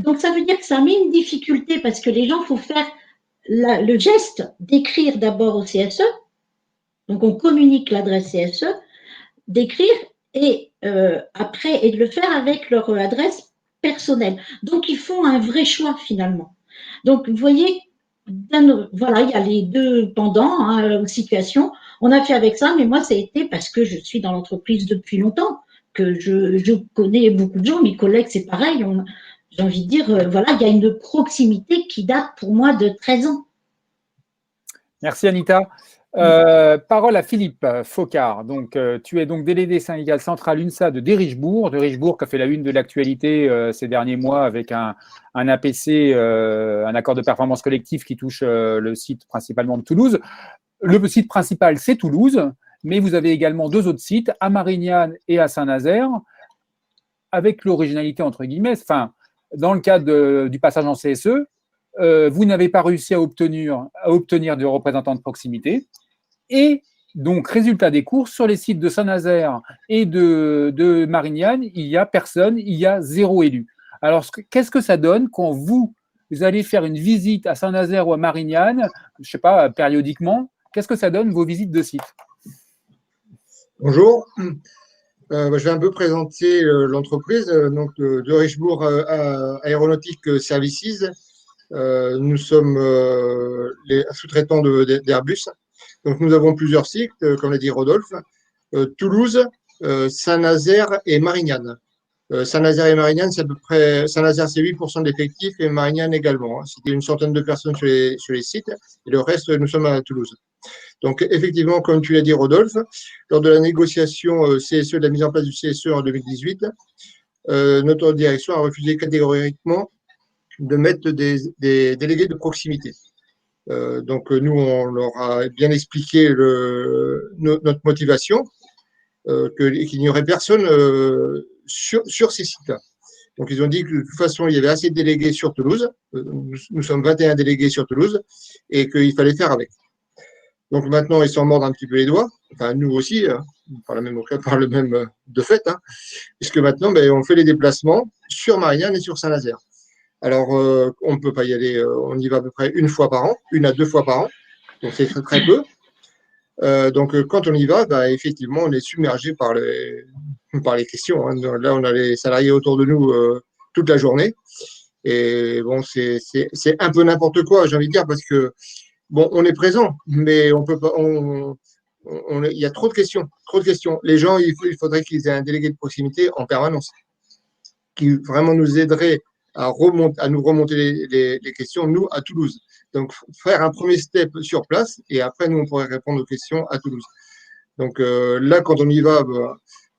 donc ça veut dire que ça met une difficulté parce que les gens, il faut faire le geste d'écrire d'abord au CSE. Donc, on communique l'adresse CSE, d'écrire et après, et de le faire avec leur adresse personnelle. Donc, ils font un vrai choix finalement. Donc, vous voyez, voilà, il y a les deux pendants aux situations. On a fait avec ça, mais moi, ça a été parce que je suis dans l'entreprise depuis longtemps, que je connais beaucoup de gens, mes collègues, c'est pareil. J'ai envie de dire, voilà, il y a une proximité qui date pour moi de 13 ans. Merci Anita. Parole à Philippe Focard. Donc, tu es donc délégué syndical central UNSA de Derichebourg qui a fait la une de l'actualité ces derniers mois avec un APC, un accord de performance collective qui touche le site principalement de Toulouse. Le site principal, c'est Toulouse, mais vous avez également 2 autres sites, à Marignane et à Saint-Nazaire, avec l'originalité, entre guillemets, enfin, dans le cadre du passage en CSE, vous n'avez pas réussi à obtenir de représentants de proximité. Et donc, résultat des courses, sur les sites de Saint-Nazaire et de Marignane, il n'y a personne, il y a 0 élu. Alors, qu'est-ce que ça donne quand vous allez faire une visite à Saint-Nazaire ou à Marignane, je ne sais pas, périodiquement, qu'est-ce que ça donne vos visites de site? Bonjour. Je vais un peu présenter l'entreprise, donc de Derichebourg Aeronautic Services. Nous sommes les sous-traitants d'Airbus. Donc, nous avons plusieurs sites, comme l'a dit Rodolphe. Toulouse, Saint-Nazaire et Marignane. Saint-Nazaire et Marignane, c'est à peu près, Saint-Nazaire, c'est 8% d'effectifs et Marignane également, hein. C'était une centaine de personnes sur les sites et le reste, nous sommes à Toulouse. Donc, effectivement, comme tu l'as dit, Rodolphe, lors de la négociation CSE, de la mise en place du CSE en 2018, notre direction a refusé catégoriquement de mettre des délégués de proximité. Donc, nous, on leur a bien expliqué notre motivation, qu'il n'y aurait personne sur ces sites-là. Donc, ils ont dit que de toute façon, il y avait assez de délégués sur Toulouse. Nous sommes 21 délégués sur Toulouse et qu'il fallait faire avec. Donc, maintenant, ils s'en mordent un petit peu les doigts. Enfin, nous aussi, hein, par le même de fait, hein, puisque maintenant, on fait les déplacements sur Marignane et sur Saint-Nazaire. Alors, on ne peut pas y aller, on y va à peu près 1 fois par an, 1 à 2 fois par an. Donc, c'est très, très peu. Donc, quand on y va, effectivement, on est submergé par les questions, hein. Là, on a les salariés autour de nous toute la journée. Et bon, c'est un peu n'importe quoi, j'ai envie de dire, parce que, bon, on est présent, mais on peut pas, il y a trop de questions, trop de questions. Les gens, il faudrait qu'ils aient un délégué de proximité en permanence, qui vraiment nous aiderait à nous remonter les questions, nous, à Toulouse. Donc, faire un premier step sur place et après, nous, on pourrait répondre aux questions à Toulouse. Donc, là, quand on y va,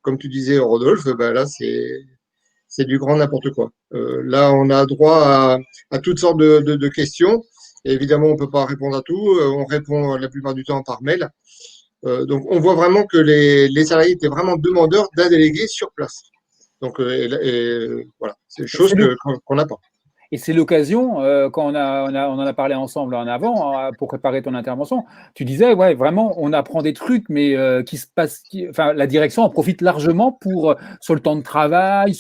comme tu disais, Rodolphe, là, c'est du grand n'importe quoi. Là, on a droit à toutes sortes de questions. Et évidemment, on ne peut pas répondre à tout. On répond la plupart du temps par mail. Donc, on voit vraiment que les salariés étaient vraiment demandeurs d'un délégué sur place. Donc, voilà, c'est une chose qu'on n'a pas. Et c'est l'occasion, quand on en a parlé ensemble en avant, pour préparer ton intervention, tu disais, ouais, vraiment, on apprend des trucs, mais qui se passent, enfin, la direction en profite largement sur le temps de travail,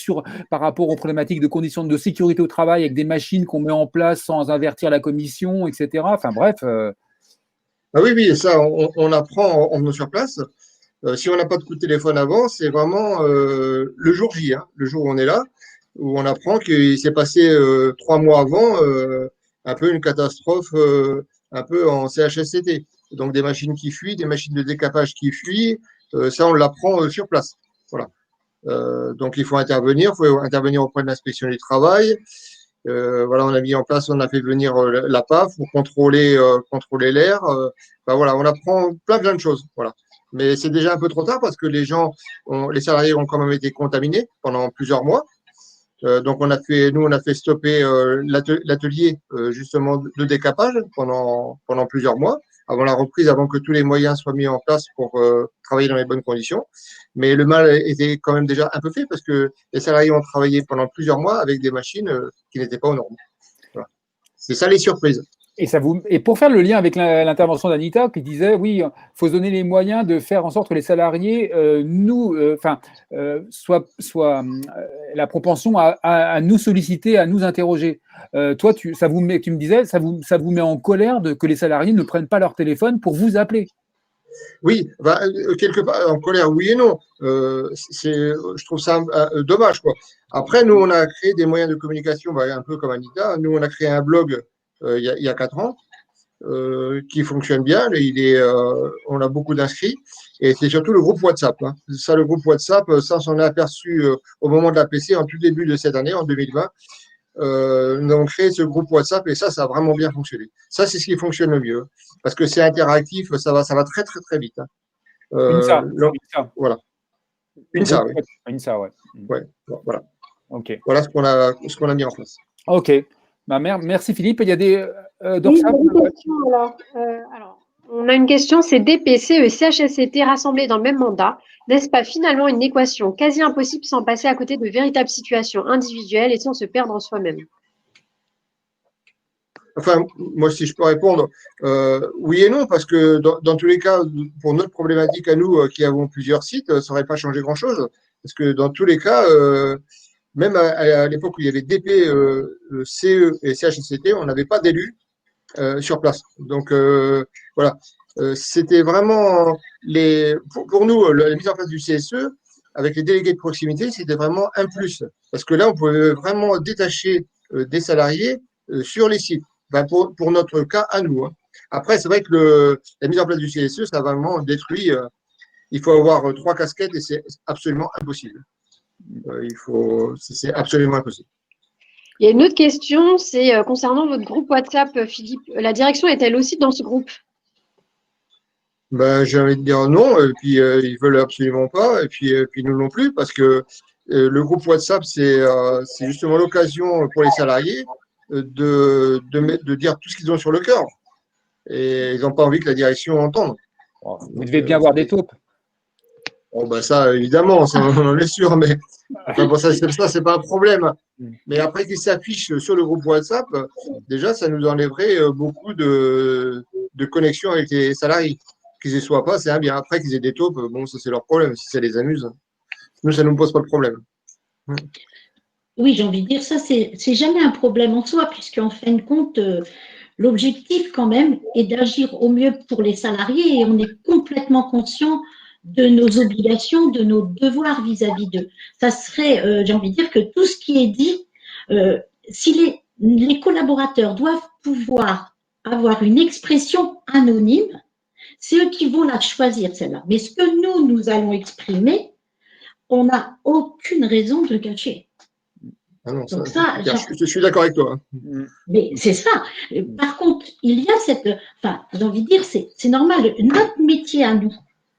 par rapport aux problématiques de conditions de sécurité au travail, avec des machines qu'on met en place sans avertir la commission, etc. Enfin, bref. Ah oui, ça, on apprend en venant sur place. Si on n'a pas de coup de téléphone avant, c'est vraiment le jour J, hein, le jour où on est là, où on apprend qu'il s'est passé 3 mois avant un peu une catastrophe un peu en CHSCT. Donc des machines qui fuient, des machines de décapage qui fuient, ça on l'apprend sur place. Voilà. Donc il faut intervenir auprès de l'inspection du travail. Voilà, on a mis en place, on a fait venir la PAF pour contrôler l'air. Voilà, on apprend plein de choses. Voilà. Mais c'est déjà un peu trop tard parce que les salariés ont quand même été contaminés pendant plusieurs mois. Donc on a fait stopper l'atelier justement de décapage pendant plusieurs mois avant la reprise, avant que tous les moyens soient mis en place pour travailler dans les bonnes conditions. Mais le mal était quand même déjà un peu fait parce que les salariés ont travaillé pendant plusieurs mois avec des machines qui n'étaient pas aux normes. Voilà. C'est ça les surprises. Et pour faire le lien avec l'intervention d'Anita qui disait, oui, il faut se donner les moyens de faire en sorte que les salariés soient la propension à nous solliciter, à nous interroger. Toi, tu me disais, ça vous met en colère que les salariés ne prennent pas leur téléphone pour vous appeler. Oui, quelque part, en colère, oui et non. Je trouve ça dommage, quoi. Après, nous, on a créé des moyens de communication, un peu comme Anita. Nous, on a créé un blog il y a 4 ans qui fonctionne bien. On a beaucoup d'inscrits. Et c'est surtout le groupe WhatsApp, hein. Ça, le groupe WhatsApp, ça, on s'en est aperçu au moment de l'APC, en tout début de cette année, en 2020. Nous avons créé ce groupe WhatsApp et ça a vraiment bien fonctionné. Ça, c'est ce qui fonctionne le mieux parce que c'est interactif, ça va très, très, très vite, hein. INSA. Voilà. INSA, oui. INSA, ouais. Ouais, voilà. Ok. Voilà ce qu'on a mis en place. Ok. Merci Philippe. Il y a des dorsales. Oui, une question, alors, on a une question, c'est DPC et CHSCT rassemblés dans le même mandat. N'est-ce pas finalement une équation quasi impossible sans passer à côté de véritables situations individuelles et sans se perdre en soi-même? Enfin, moi, si je peux répondre, oui et non, parce que dans tous les cas, pour notre problématique à nous, qui avons plusieurs sites, ça n'aurait pas changé grand-chose. Parce que dans tous les cas, même à l'époque où il y avait DP, CE et CHSCT, on n'avait pas d'élus sur place. Donc, voilà. C'était vraiment pour nous, la mise en place du CSE, avec les délégués de proximité, c'était vraiment un plus. Parce que là, on pouvait vraiment détacher des salariés sur les sites. Pour notre cas à nous, hein. Après, c'est vrai que la mise en place du CSE, ça a vraiment détruit. il faut avoir 3 casquettes et c'est absolument impossible. C'est absolument impossible. Il y a une autre question, c'est concernant votre groupe WhatsApp, Philippe. La direction est-elle aussi dans ce groupe? Ben, j'ai envie de dire non, et puis ils veulent absolument pas, et puis nous non plus, parce que le groupe WhatsApp, c'est justement l'occasion pour les salariés de dire tout ce qu'ils ont sur le cœur. Et ils n'ont pas envie que la direction entende. Vous devez bien avoir des taupes. Oh, ben ça, évidemment, ça, on en est sûr, mais enfin, bon, ça, c'est pas un problème. Mais après qu'ils s'affichent sur le groupe WhatsApp, déjà, ça nous enlèverait beaucoup de connexions avec les salariés. Qu'ils y soient pas, c'est un bien. Après qu'ils aient des taupes, bon, ça c'est leur problème, si ça les amuse. Nous, ça ne nous pose pas de problème. Oui, j'ai envie de dire ça, c'est jamais un problème en soi, puisqu'en fin de compte, l'objectif quand même est d'agir au mieux pour les salariés et on est complètement conscient de nos obligations, de nos devoirs vis-à-vis d'eux. Ça serait, j'ai envie de dire que tout ce qui est dit, si les collaborateurs doivent pouvoir avoir une expression anonyme, c'est eux qui vont la choisir, celle-là. Mais ce que nous allons exprimer, on n'a aucune raison de le cacher. Ah non, Donc je suis d'accord avec toi. Mais c'est ça. Par contre, il y a j'ai envie de dire, c'est normal. Notre métier à nous,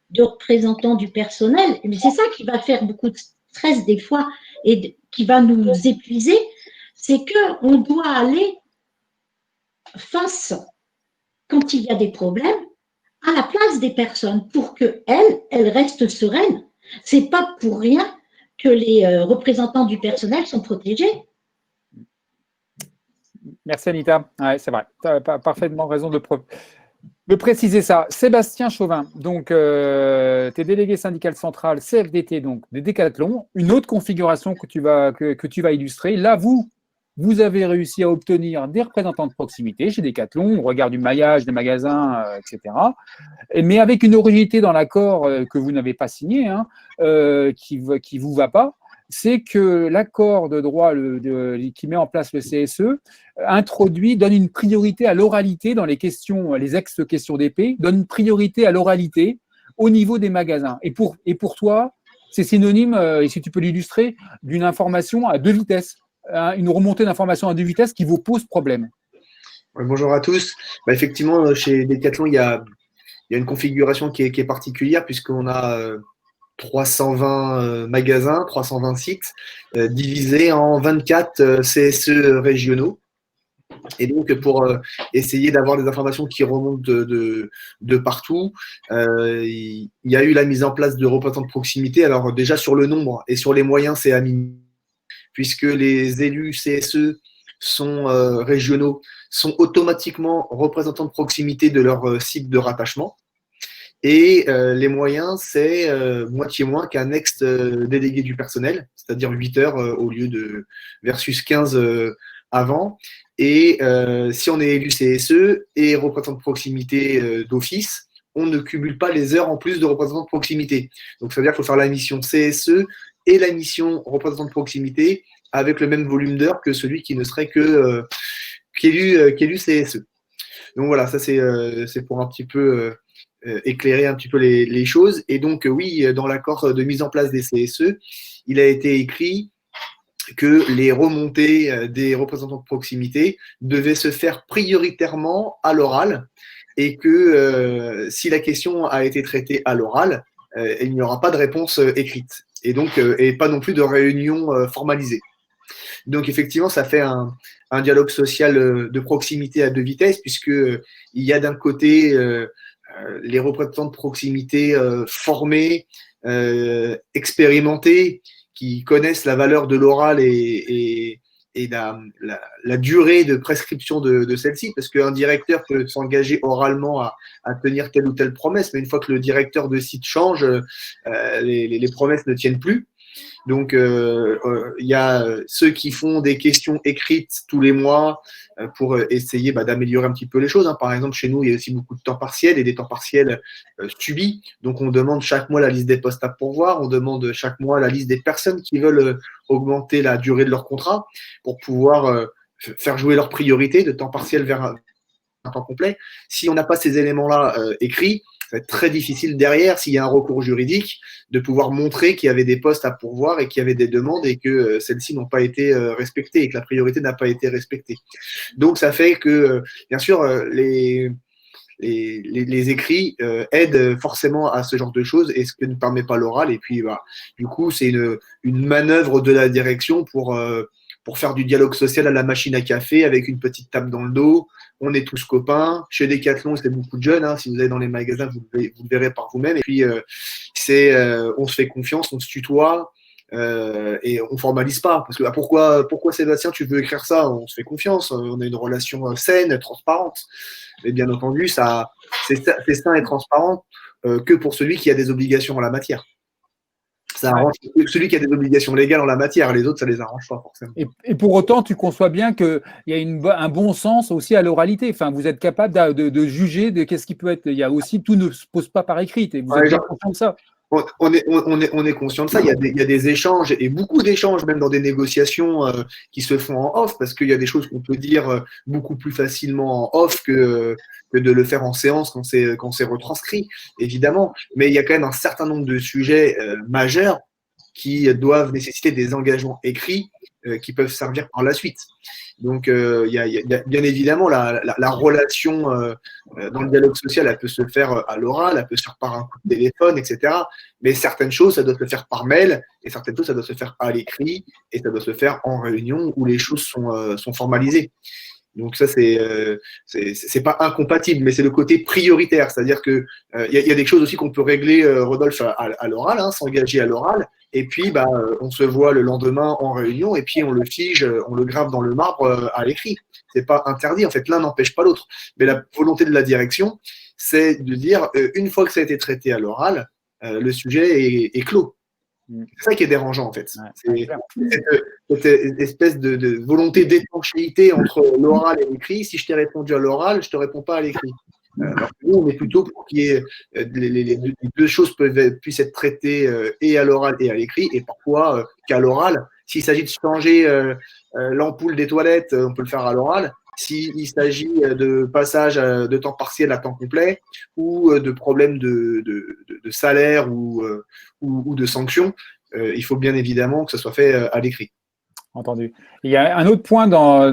de représentants du personnel, mais c'est ça qui va faire beaucoup de stress des fois et qui va nous épuiser, c'est qu'on doit aller face, quand il y a des problèmes, à la place des personnes pour qu'elles restent sereines. C'est pas pour rien que les représentants du personnel sont protégés. Merci Anita. Ouais, c'est vrai. Tu as parfaitement raison de préciser ça. Sébastien Chauvin, donc tu es délégué syndical central CFDT, donc des Décathlon. Une autre configuration que tu vas illustrer. Là, vous avez réussi à obtenir des représentants de proximité chez Décathlon, au regard du maillage des magasins, etc. Mais avec une originalité dans l'accord que vous n'avez pas signé, hein, qui vous va pas, c'est que l'accord de droit qui met en place le CSE donne une priorité à l'oralité dans les questions, les ex-questions d'épée, donne une priorité à l'oralité au niveau des magasins. Et pour toi, c'est synonyme, et si tu peux l'illustrer, d'une information à 2 vitesses, une remontée d'informations à 2 vitesses qui vous pose problème. Bonjour à tous. Effectivement, chez Decathlon, il y a une configuration qui est particulière puisqu'on a 320 magasins, 320 sites divisés en 24 CSE régionaux. Et donc, pour essayer d'avoir des informations qui remontent de partout, il y a eu la mise en place de représentants de proximité. Alors déjà, sur le nombre et sur les moyens, c'est à minimum, puisque les élus CSE sont régionaux, sont automatiquement représentants de proximité de leur site de rattachement. Et les moyens, c'est moitié moins qu'un ex-délégué du personnel, c'est-à-dire 8 heures au lieu de versus 15 avant. Et si on est élu CSE et représentant de proximité d'office, on ne cumule pas les heures en plus de représentant de proximité. Donc, ça veut dire qu'il faut faire la mission CSE et la mission représentant de proximité avec le même volume d'heures que celui qui ne serait qu'élu CSE. Donc voilà, ça c'est pour un petit peu éclairer un petit peu les choses. Et donc oui, dans l'accord de mise en place des CSE, il a été écrit que les remontées des représentants de proximité devaient se faire prioritairement à l'oral et que si la question a été traitée à l'oral, il n'y aura pas de réponse écrite et donc et pas non plus de réunion formalisée. Donc effectivement, ça fait un dialogue social de proximité à 2 vitesses puisque il y a d'un côté les représentants de proximité formés, expérimentés, qui connaissent la valeur de l'oral et la durée de prescription de celle-ci, parce qu'un directeur peut s'engager oralement à tenir telle ou telle promesse, mais une fois que le directeur de site change, les promesses ne tiennent plus. Donc, il y a ceux qui font des questions écrites tous les mois pour essayer d'améliorer un petit peu les choses. Par exemple, chez nous, il y a aussi beaucoup de temps partiel et des temps partiels subis. Donc, on demande chaque mois la liste des postes à pourvoir. On demande chaque mois la liste des personnes qui veulent augmenter la durée de leur contrat pour pouvoir faire jouer leurs priorités de temps partiel vers un temps complet. Si on n'a pas ces éléments-là écrits, Ça va être très difficile derrière, s'il y a un recours juridique, de pouvoir montrer qu'il y avait des postes à pourvoir et qu'il y avait des demandes et que celles-ci n'ont pas été respectées et que la priorité n'a pas été respectée. Donc, ça fait que, bien sûr, les écrits aident forcément à ce genre de choses et ce que ne permet pas l'oral. Et puis, bah, du coup, c'est une manœuvre de la direction pour faire du dialogue social à la machine à café avec une petite tape dans le dos. On est tous copains. Chez Decathlon, c'est beaucoup de jeunes. Hein. Si vous allez dans les magasins, vous le verrez par vous-même. Et puis, on se fait confiance, on se tutoie. Et on formalise pas parce que pourquoi Sébastien tu veux écrire ça, on se fait confiance, on a une relation saine, transparente, mais bien entendu c'est sain et transparent que pour celui qui a des obligations en la matière. Ça arrange celui qui a des obligations légales en la matière, les autres ça les arrange pas forcément. Et pour autant tu conçois bien qu'il y a un bon sens aussi à l'oralité, enfin vous êtes capable de juger de qu'est-ce qui peut être, il y a aussi, tout ne se pose pas par écrit et vous êtes bien conscient de ça. On est conscient de ça. Il y a des échanges et beaucoup d'échanges, même dans des négociations qui se font en off, parce qu'il y a des choses qu'on peut dire beaucoup plus facilement en off que de le faire en séance quand c'est retranscrit, évidemment. Mais il y a quand même un certain nombre de sujets majeurs qui doivent nécessiter des engagements écrits qui peuvent servir par la suite. Donc, il y a bien évidemment la relation dans le dialogue social, elle peut se faire à l'oral, elle peut se faire par un coup de téléphone, etc. Mais certaines choses, ça doit se faire par mail, et certaines choses, ça doit se faire à l'écrit, et ça doit se faire en réunion où les choses sont formalisées. Donc ça, c'est pas incompatible, mais c'est le côté prioritaire. C'est-à-dire que y a des choses aussi qu'on peut régler, Rodolphe, à l'oral, hein, s'engager à l'oral. Et puis, on se voit le lendemain en réunion, et puis on le fige, on le grave dans le marbre à l'écrit. C'est pas interdit. En fait, l'un n'empêche pas l'autre. Mais la volonté de la direction, c'est de dire, une fois que ça a été traité à l'oral, le sujet est clos. C'est ça qui est dérangeant en fait. C'est cette espèce de volonté d'étanchéité entre l'oral et l'écrit. Si je t'ai répondu à l'oral, je te réponds pas à l'écrit. Alors que nous, on est plutôt pour qu'il y ait les deux choses puissent être traitées et à l'oral et à l'écrit, et parfois qu'à l'oral. S'il s'agit de changer l'ampoule des toilettes, on peut le faire à l'oral. S'il s'agit de passage de temps partiel à temps complet ou de problèmes de salaire ou de sanctions, il faut bien évidemment que ce soit fait à l'écrit. Entendu. Il y a un autre point dans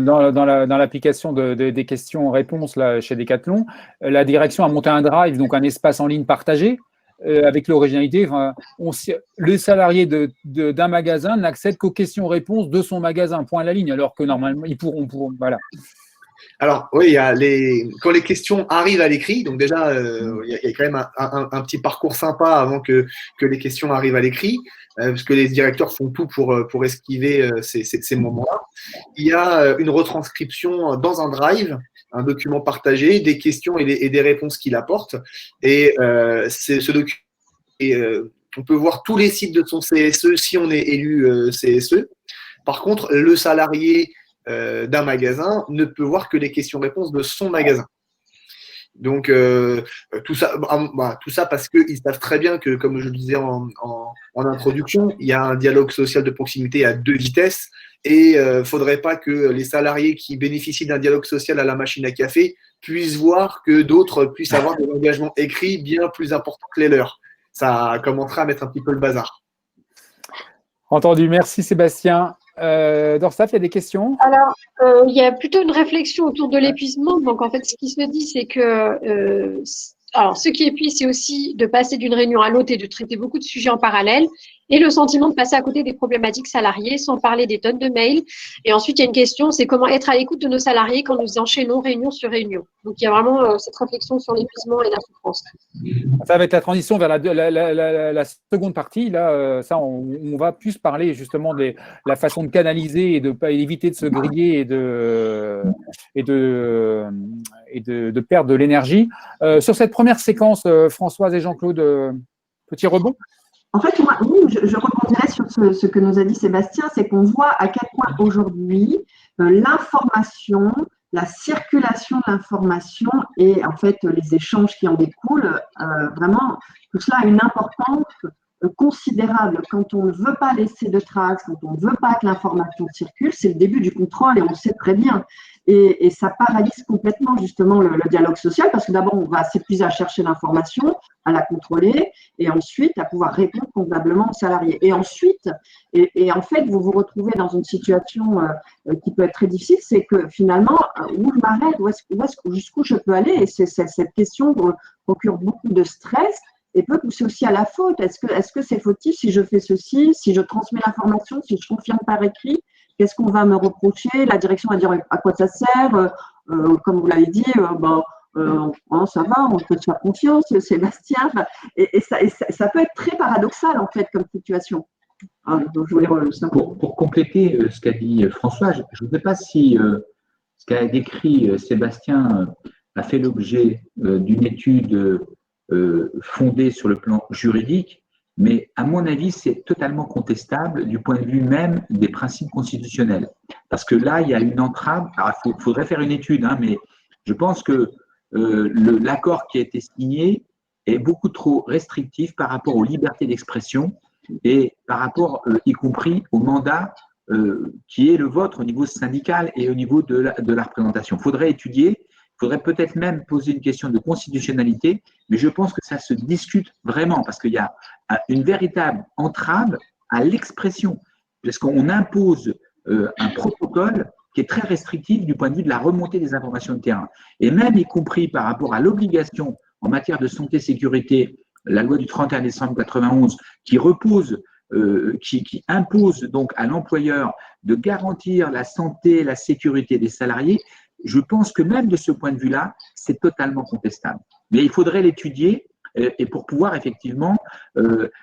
l'application des questions-réponses là, chez Decathlon. La direction a monté un drive, donc un espace en ligne partagé, avec l'originalité. Enfin, le salarié d'un magasin n'accède qu'aux questions-réponses de son magasin, point à la ligne, alors que normalement, ils pourront voilà. Alors, oui, quand les questions arrivent à l'écrit, donc déjà, il y a quand même un petit parcours sympa avant que les questions arrivent à l'écrit, parce que les directeurs font tout pour esquiver ces moments-là. Il y a une retranscription dans un drive, un document partagé, des questions et des réponses qu'il apporte. Et ce document, on peut voir tous les sites de son CSE si on est élu CSE. Par contre, le salarié d'un magasin ne peut voir que les questions-réponses de son magasin. Donc, tout ça parce qu'ils savent très bien que, comme je le disais en introduction, il y a un dialogue social de proximité à 2 vitesses et il ne faudrait pas que les salariés qui bénéficient d'un dialogue social à la machine à café puissent voir que d'autres puissent avoir des engagements écrits bien plus importants que les leurs. Ça commencera à mettre un petit peu le bazar. Entendu. Merci Sébastien. Dorsaf, il y a des questions? Alors, il y a plutôt une réflexion autour de l'épuisement. Donc, en fait, ce qui se dit, c'est que alors, ce qui épuise, c'est aussi de passer d'une réunion à l'autre et de traiter beaucoup de sujets en parallèle, et le sentiment de passer à côté des problématiques salariées, sans parler des tonnes de mails. Et ensuite, il y a une question, c'est comment être à l'écoute de nos salariés quand nous enchaînons réunion sur réunion. Donc, il y a vraiment cette réflexion sur l'épuisement et la souffrance. Ça va être la transition vers la seconde partie. Là, ça, on va plus parler justement de la façon de canaliser et d'éviter de se griller et de perdre de l'énergie. Sur cette première séquence, Françoise et Jean-Claude, petit rebond? En fait, moi, je rebondirais sur ce que nous a dit Sébastien, c'est qu'on voit à quel point aujourd'hui, l'information, la circulation de l'information et en fait les échanges qui en découlent, vraiment, tout cela a une importance considérable. Quand on ne veut pas laisser de traces, quand on ne veut pas que l'information circule, c'est le début du contrôle et on le sait très bien. et ça paralyse complètement justement le dialogue social parce que d'abord on va s'épuiser à chercher l'information, à la contrôler et ensuite à pouvoir répondre convenablement aux salariés. Et ensuite, et en fait, vous vous retrouvez dans une situation qui peut être très difficile, c'est que finalement, où je m'arrête, jusqu'où je peux aller, et cette question procure beaucoup de stress et peut pousser aussi à la faute. Est-ce que c'est fautif si je fais ceci, si je transmets l'information, si je confirme par écrit? Qu'est-ce qu'on va me reprocher? La direction va dire à quoi ça sert? Comme vous l'avez dit, ça va, on peut se faire confiance, Sébastien. Et ça peut être très paradoxal en fait comme situation. Donc, je voulais pour compléter ce qu'a dit François, je ne sais pas si ce qu'a décrit Sébastien a fait l'objet d'une étude fondée sur le plan juridique, mais à mon avis, c'est totalement contestable du point de vue même des principes constitutionnels. Parce que là, il y a une entrave. Alors, il faudrait faire une étude, hein, mais je pense que l'accord qui a été signé est beaucoup trop restrictif par rapport aux libertés d'expression et par rapport, y compris, au mandat qui est le vôtre au niveau syndical et au niveau de la représentation. Il faudrait étudier. Il faudrait peut-être même poser une question de constitutionnalité, mais je pense que ça se discute vraiment parce qu'il y a une véritable entrave à l'expression, parce qu'on impose un protocole qui est très restrictif du point de vue de la remontée des informations de terrain. Et même y compris par rapport à l'obligation en matière de santé-sécurité, la loi du 31 décembre 91, qui repose qui impose donc à l'employeur de garantir la santé, la sécurité des salariés, je pense que même de ce point de vue-là, c'est totalement contestable. Mais il faudrait l'étudier et pour pouvoir effectivement,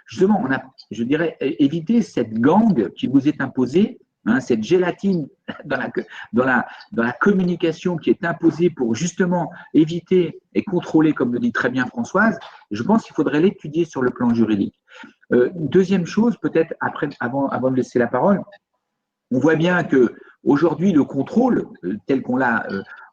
justement, je dirais, éviter cette gangue qui vous est imposée, hein, cette gélatine dans la communication qui est imposée pour justement éviter et contrôler, comme le dit très bien Françoise. Je pense qu'il faudrait l'étudier sur le plan juridique. Deuxième chose, peut-être avant de laisser la parole, on voit bien que aujourd'hui le contrôle, tel qu'on l'a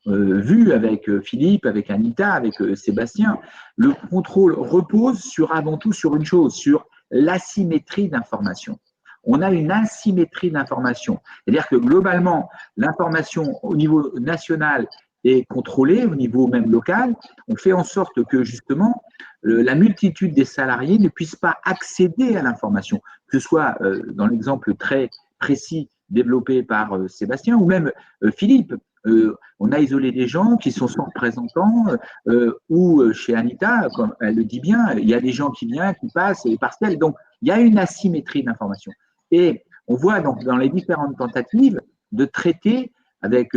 vu avec Philippe, avec Anita, avec Sébastien, le contrôle repose avant tout sur une chose, sur l'asymétrie d'information. On a une asymétrie d'information, c'est-à-dire que globalement, l'information au niveau national est contrôlée, au niveau même local. On fait en sorte que justement la multitude des salariés ne puisse pas accéder à l'information, que ce soit dans l'exemple très précis développé par Sébastien ou même Philippe. On a isolé des gens qui sont sans représentants ou chez Anita, comme elle le dit bien, il y a des gens qui viennent, qui passent, et parcelles. Donc, il y a une asymétrie d'information. Et on voit donc dans les différentes tentatives de traiter avec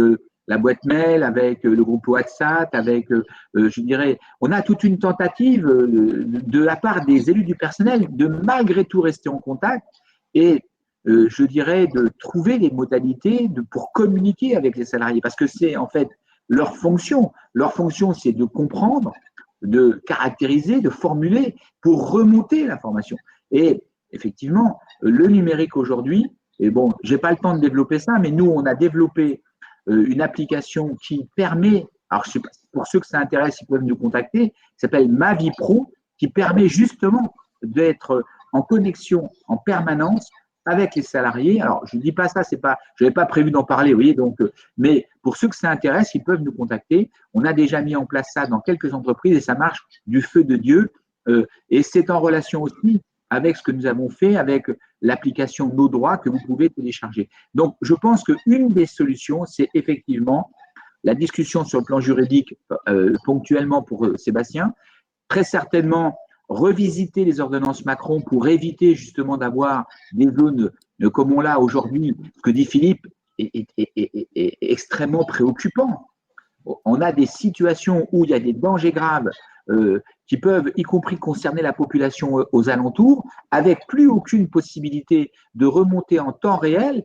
la boîte mail, avec le groupe WhatsApp, avec, je dirais, on a toute une tentative de la part des élus du personnel de malgré tout rester en contact et je dirais, de trouver des modalités pour communiquer avec les salariés, parce que c'est en fait leur fonction. Leur fonction, c'est de comprendre, de caractériser, de formuler pour remonter l'information. Et effectivement, le numérique aujourd'hui, et bon, j'ai pas le temps de développer ça, mais nous, on a développé une application qui permet, alors je sais pas, pour ceux que ça intéresse, ils peuvent nous contacter, qui s'appelle Ma Vie Pro, qui permet justement d'être en connexion en permanence avec les salariés. Alors, je ne dis pas ça, je n'avais pas prévu d'en parler, vous voyez, donc, mais pour ceux que ça intéresse, ils peuvent nous contacter. On a déjà mis en place ça dans quelques entreprises et ça marche du feu de Dieu. Et c'est en relation aussi avec ce que nous avons fait avec l'application Nos Droits que vous pouvez télécharger. Donc, je pense qu'une des solutions, c'est effectivement la discussion sur le plan juridique ponctuellement pour Sébastien, très certainement revisiter les ordonnances Macron pour éviter justement d'avoir des zones comme on l'a aujourd'hui. Ce que dit Philippe est extrêmement préoccupant. On a des situations où il y a des dangers graves qui peuvent, y compris concerner la population aux alentours, avec plus aucune possibilité de remonter en temps réel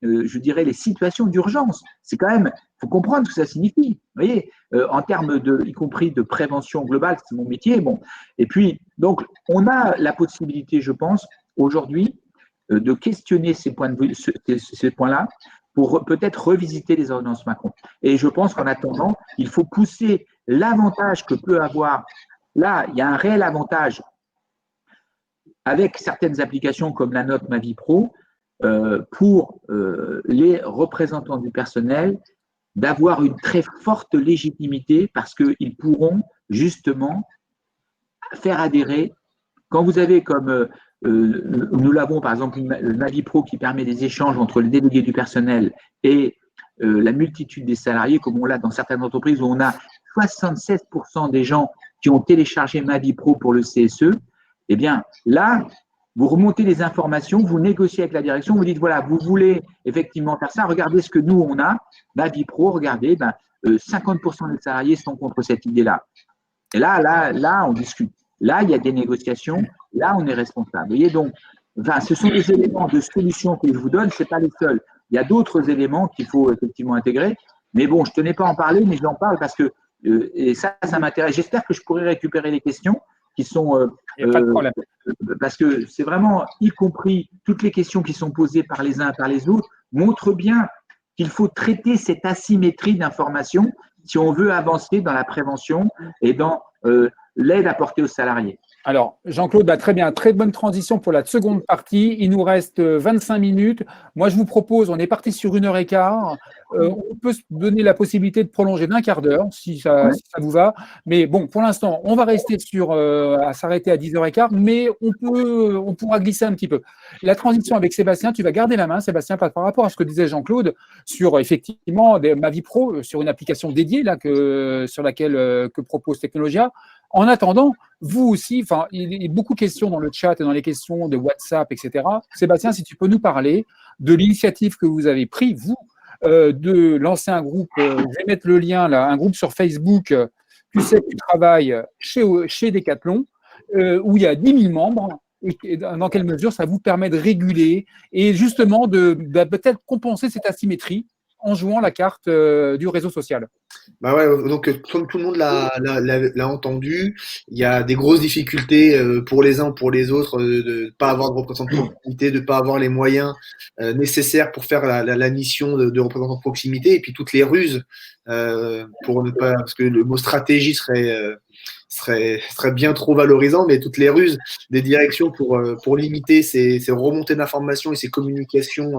je dirais, les situations d'urgence. C'est quand même, il faut comprendre ce que ça signifie. Vous voyez, en termes y compris de prévention globale, c'est mon métier. Bon, et puis, donc, on a la possibilité, je pense, aujourd'hui, de questionner ces points-là pour peut-être revisiter les ordonnances Macron. Et je pense qu'en attendant, il faut pousser l'avantage que peut avoir. Là, il y a un réel avantage avec certaines applications comme la note Ma Vie Pro pour les représentants du personnel d'avoir une très forte légitimité parce qu'ils pourront justement faire adhérer. Quand vous avez comme nous l'avons par exemple le Navipro qui permet des échanges entre les délégués du personnel et la multitude des salariés, comme on l'a dans certaines entreprises où on a 76% des gens qui ont téléchargé Navipro pour le CSE, eh bien là, vous remontez les informations, vous négociez avec la direction, vous dites voilà, vous voulez effectivement faire ça, regardez ce que nous on a, Navipro, regardez, 50% des salariés sont contre cette idée-là. Et là, on discute. Là, il y a des négociations. Là, on est responsable. Vous voyez, donc, ce sont des éléments de solution que je vous donne. Ce n'est pas les seuls. Il y a d'autres éléments qu'il faut effectivement intégrer. Mais bon, je ne tenais pas à en parler, mais j'en parle parce que et ça m'intéresse. J'espère que je pourrai récupérer les questions qui sont Il n'y a pas de problème. parce que c'est vraiment, y compris toutes les questions qui sont posées par les uns et par les autres, montrent bien qu'il faut traiter cette asymétrie d'information si on veut avancer dans la prévention et dans l'aide apportée aux salariés. Alors, Jean-Claude, très bien, très bonne transition pour la seconde partie. Il nous reste 25 minutes. Moi, je vous propose, on est parti sur 1h15. On peut se donner la possibilité de prolonger d'un quart d'heure, si ça vous va. Mais bon, pour l'instant, on va rester à s'arrêter à 10h15, mais on pourra glisser un petit peu. La transition avec Sébastien, tu vas garder la main, Sébastien, par rapport à ce que disait Jean-Claude sur effectivement Mavipro, sur une application dédiée là, sur laquelle que propose Technologia. En attendant, vous aussi, il y a beaucoup de questions dans le chat et dans les questions de WhatsApp, etc. Sébastien, si tu peux nous parler de l'initiative que vous avez prise, vous, de lancer un groupe, je vais mettre le lien là, un groupe sur Facebook, tu sais que tu travailles chez Decathlon, où il y a 10 000 membres, et dans quelle mesure ça vous permet de réguler et justement de peut-être compenser cette asymétrie en jouant la carte du réseau social. Donc, comme tout le monde l'a entendu, il y a des grosses difficultés pour les uns ou pour les autres de ne pas avoir de représentant de proximité, de ne pas avoir les moyens nécessaires pour faire la mission de représentant de proximité, et puis toutes les ruses pour ne pas, parce que le mot stratégie serait bien trop valorisant, mais toutes les ruses des directions pour limiter ces remontées d'informations et ces communications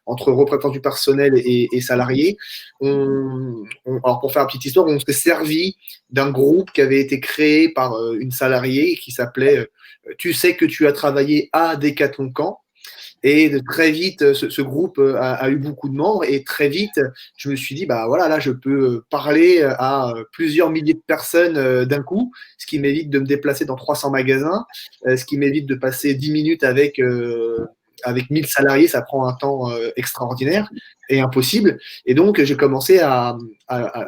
entre représentants du personnel et salariés. Alors, pour faire une petite histoire, on s'est servi d'un groupe qui avait été créé par une salariée qui s'appelait « Tu sais que tu as travaillé à Decathlon Caen ». Et très vite, ce groupe a eu beaucoup de membres, et très vite, je me suis dit, là, je peux parler à plusieurs milliers de personnes d'un coup, ce qui m'évite de me déplacer dans 300 magasins, ce qui m'évite de passer 10 minutes avec 1000 salariés, ça prend un temps extraordinaire et impossible. Et donc, j'ai commencé à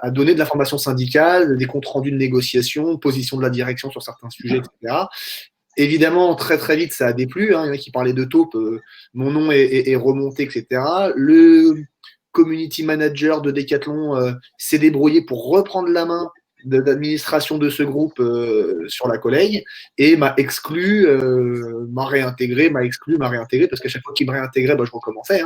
donner de l'information syndicale, des comptes rendus de négociation, position de la direction sur certains sujets, etc. Évidemment, très très vite, ça a déplu. Il y en a qui parlaient de taupe, mon nom est remonté, etc. Le community manager de Decathlon s'est débrouillé pour reprendre la main d'administration de ce groupe sur la collègue et m'a exclu, m'a réintégré, parce qu'à chaque fois qu'il me réintégrait, je recommençais.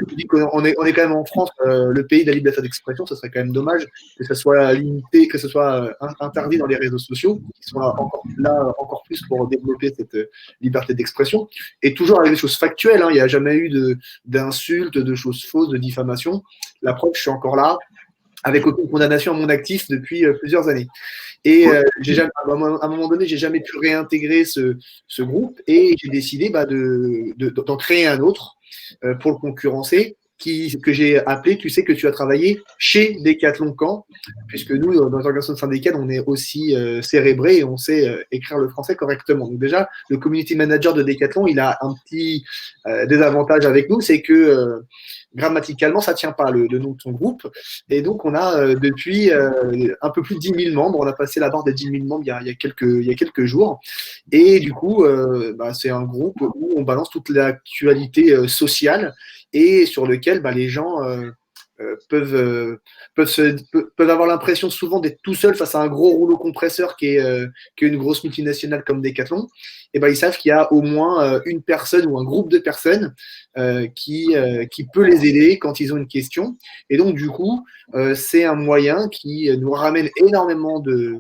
Je dis qu'on est quand même en France, le pays de la liberté d'expression. Ce serait quand même dommage que ce soit limité, que ce soit interdit dans les réseaux sociaux, qui sont là encore plus pour développer cette liberté d'expression. Et toujours avec des choses factuelles. Il n'y a jamais eu d'insultes, de choses fausses, de diffamation. La preuve, je suis encore là, avec aucune condamnation à mon actif depuis plusieurs années. Et à un moment donné, j'ai jamais pu réintégrer ce groupe, et j'ai décidé d'en créer un autre pour le concurrencer, que j'ai appelé « Tu sais que tu as travaillé chez Decathlon Caen », puisque nous, dans l'organisation syndicale, on est aussi cérébrés et on sait écrire le français correctement. Donc déjà, le community manager de Decathlon, il a un petit désavantage avec nous, c'est que grammaticalement, ça ne tient pas le nom de son groupe. Et donc, on a depuis un peu plus de 10 000 membres. On a passé la barre des 10 000 membres il y a quelques jours. Et du coup, c'est un groupe où on balance toute l'actualité sociale et sur lequel les gens peuvent avoir l'impression souvent d'être tout seuls face à un gros rouleau compresseur qui est une grosse multinationale comme Decathlon. Et ils savent qu'il y a au moins une personne ou un groupe de personnes qui peut les aider quand ils ont une question. Et donc, du coup, c'est un moyen qui nous ramène énormément de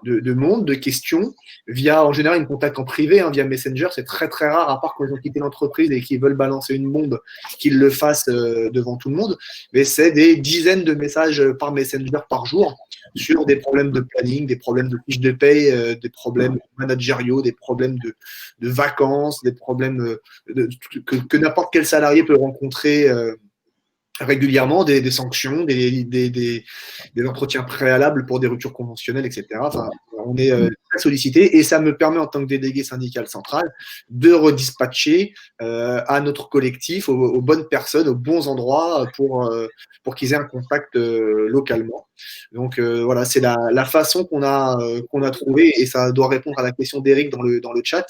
de monde, de questions, via, en général, ils me contactent en privé, hein, via Messenger. C'est très, très rare, à part quand ils ont quitté l'entreprise et qu'ils veulent balancer une bombe, qu'ils le fassent devant tout le monde. Mais c'est des dizaines de messages par Messenger par jour sur des problèmes de planning, des problèmes de fiches de paye, des problèmes managériaux, des problèmes de vacances, des problèmes que n'importe quel salarié peut rencontrer régulièrement, des sanctions, des entretiens préalables pour des ruptures conventionnelles, etc. Enfin, on est très sollicité et ça me permet en tant que délégué syndical central de redispatcher à notre collectif, aux bonnes personnes, aux bons endroits pour qu'ils aient un contact localement. Donc voilà, c'est la façon qu'on a trouvée et ça doit répondre à la question d'Éric dans le chat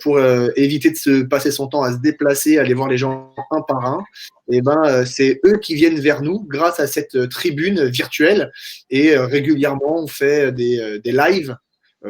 pour éviter de se passer son temps à se déplacer, aller voir les gens un par un. Et c'est eux qui viennent vers nous grâce à cette tribune virtuelle et régulièrement on fait des lives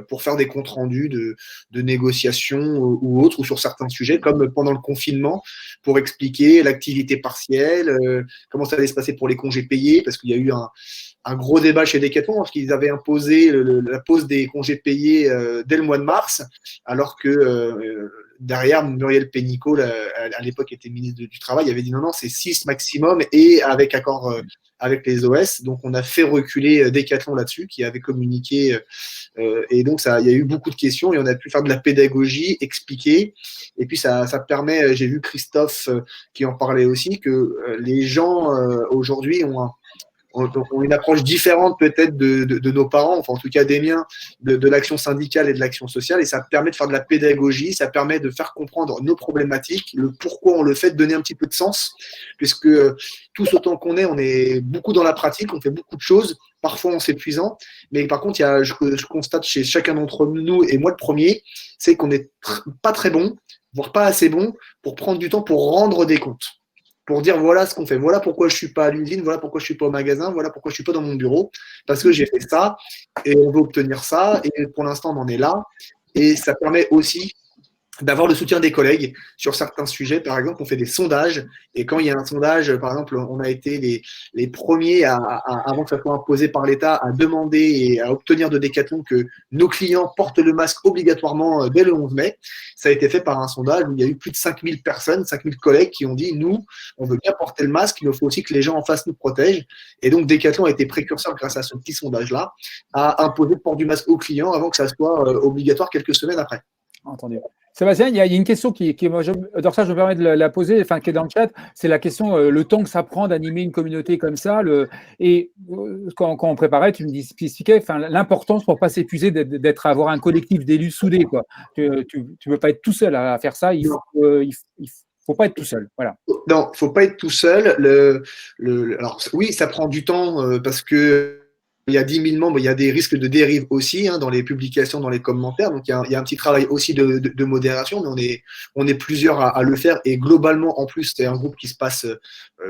pour faire des comptes rendus de négociations ou autres, ou sur certains sujets, comme pendant le confinement, pour expliquer l'activité partielle, comment ça allait se passer pour les congés payés, parce qu'il y a eu un gros débat chez Decathlon, parce qu'ils avaient imposé la pause des congés payés dès le mois de mars, alors que derrière, Muriel Pénicaud, à l'époque était ministre du Travail, avait dit non, c'est 6 maximum et avec accord avec les OS. Donc, on a fait reculer Decathlon là-dessus, qui avait communiqué. Et donc, il y a eu beaucoup de questions et on a pu faire de la pédagogie, expliquer. Et puis, ça permet, j'ai vu Christophe qui en parlait aussi, que les gens aujourd'hui ont une approche différente peut-être de nos parents, enfin en tout cas des miens, de l'action syndicale et de l'action sociale, et ça permet de faire de la pédagogie, ça permet de faire comprendre nos problématiques, le pourquoi on le fait, de donner un petit peu de sens, puisque tous autant qu'on est, on est beaucoup dans la pratique, on fait beaucoup de choses, parfois on s'épuisant, mais par contre, je constate chez chacun d'entre nous, et moi le premier, c'est qu'on n'est pas très bon, voire pas assez bon, pour prendre du temps pour rendre des comptes. Pour dire voilà ce qu'on fait, voilà pourquoi je ne suis pas à l'usine, voilà pourquoi je ne suis pas au magasin, voilà pourquoi je ne suis pas dans mon bureau, parce que j'ai fait ça et on veut obtenir ça et pour l'instant on en est là. Et ça permet aussi d'avoir le soutien des collègues sur certains sujets. Par exemple, on fait des sondages et quand il y a un sondage, par exemple, on a été les premiers avant que ça soit imposé par l'État à demander et à obtenir de Decathlon que nos clients portent le masque obligatoirement dès le 11 mai. Ça a été fait par un sondage où il y a eu plus de 5000 personnes, 5000 collègues qui ont dit nous, on veut bien porter le masque, il faut aussi que les gens en face nous protègent. Et donc Decathlon a été précurseur grâce à ce petit sondage-là à imposer le port du masque aux clients avant que ça soit obligatoire quelques semaines après. Entendu. Sébastien, il y a une question qui moi, je me permets de la poser, enfin, qui est dans le chat, c'est la question, le temps que ça prend d'animer une communauté comme ça. Quand on préparait, tu me expliquais l'importance pour ne pas s'épuiser avoir un collectif d'élus soudés, quoi. Tu ne peux pas être tout seul à faire ça, il faut pas être tout seul. Voilà. Non, il ne faut pas être tout seul. Alors, oui, ça prend du temps parce que il y a 10 000 membres, il y a des risques de dérive aussi dans les publications, dans les commentaires. Donc, il y a un petit travail aussi de modération, mais on est plusieurs à le faire. Et globalement, en plus, c'est un groupe qui se passe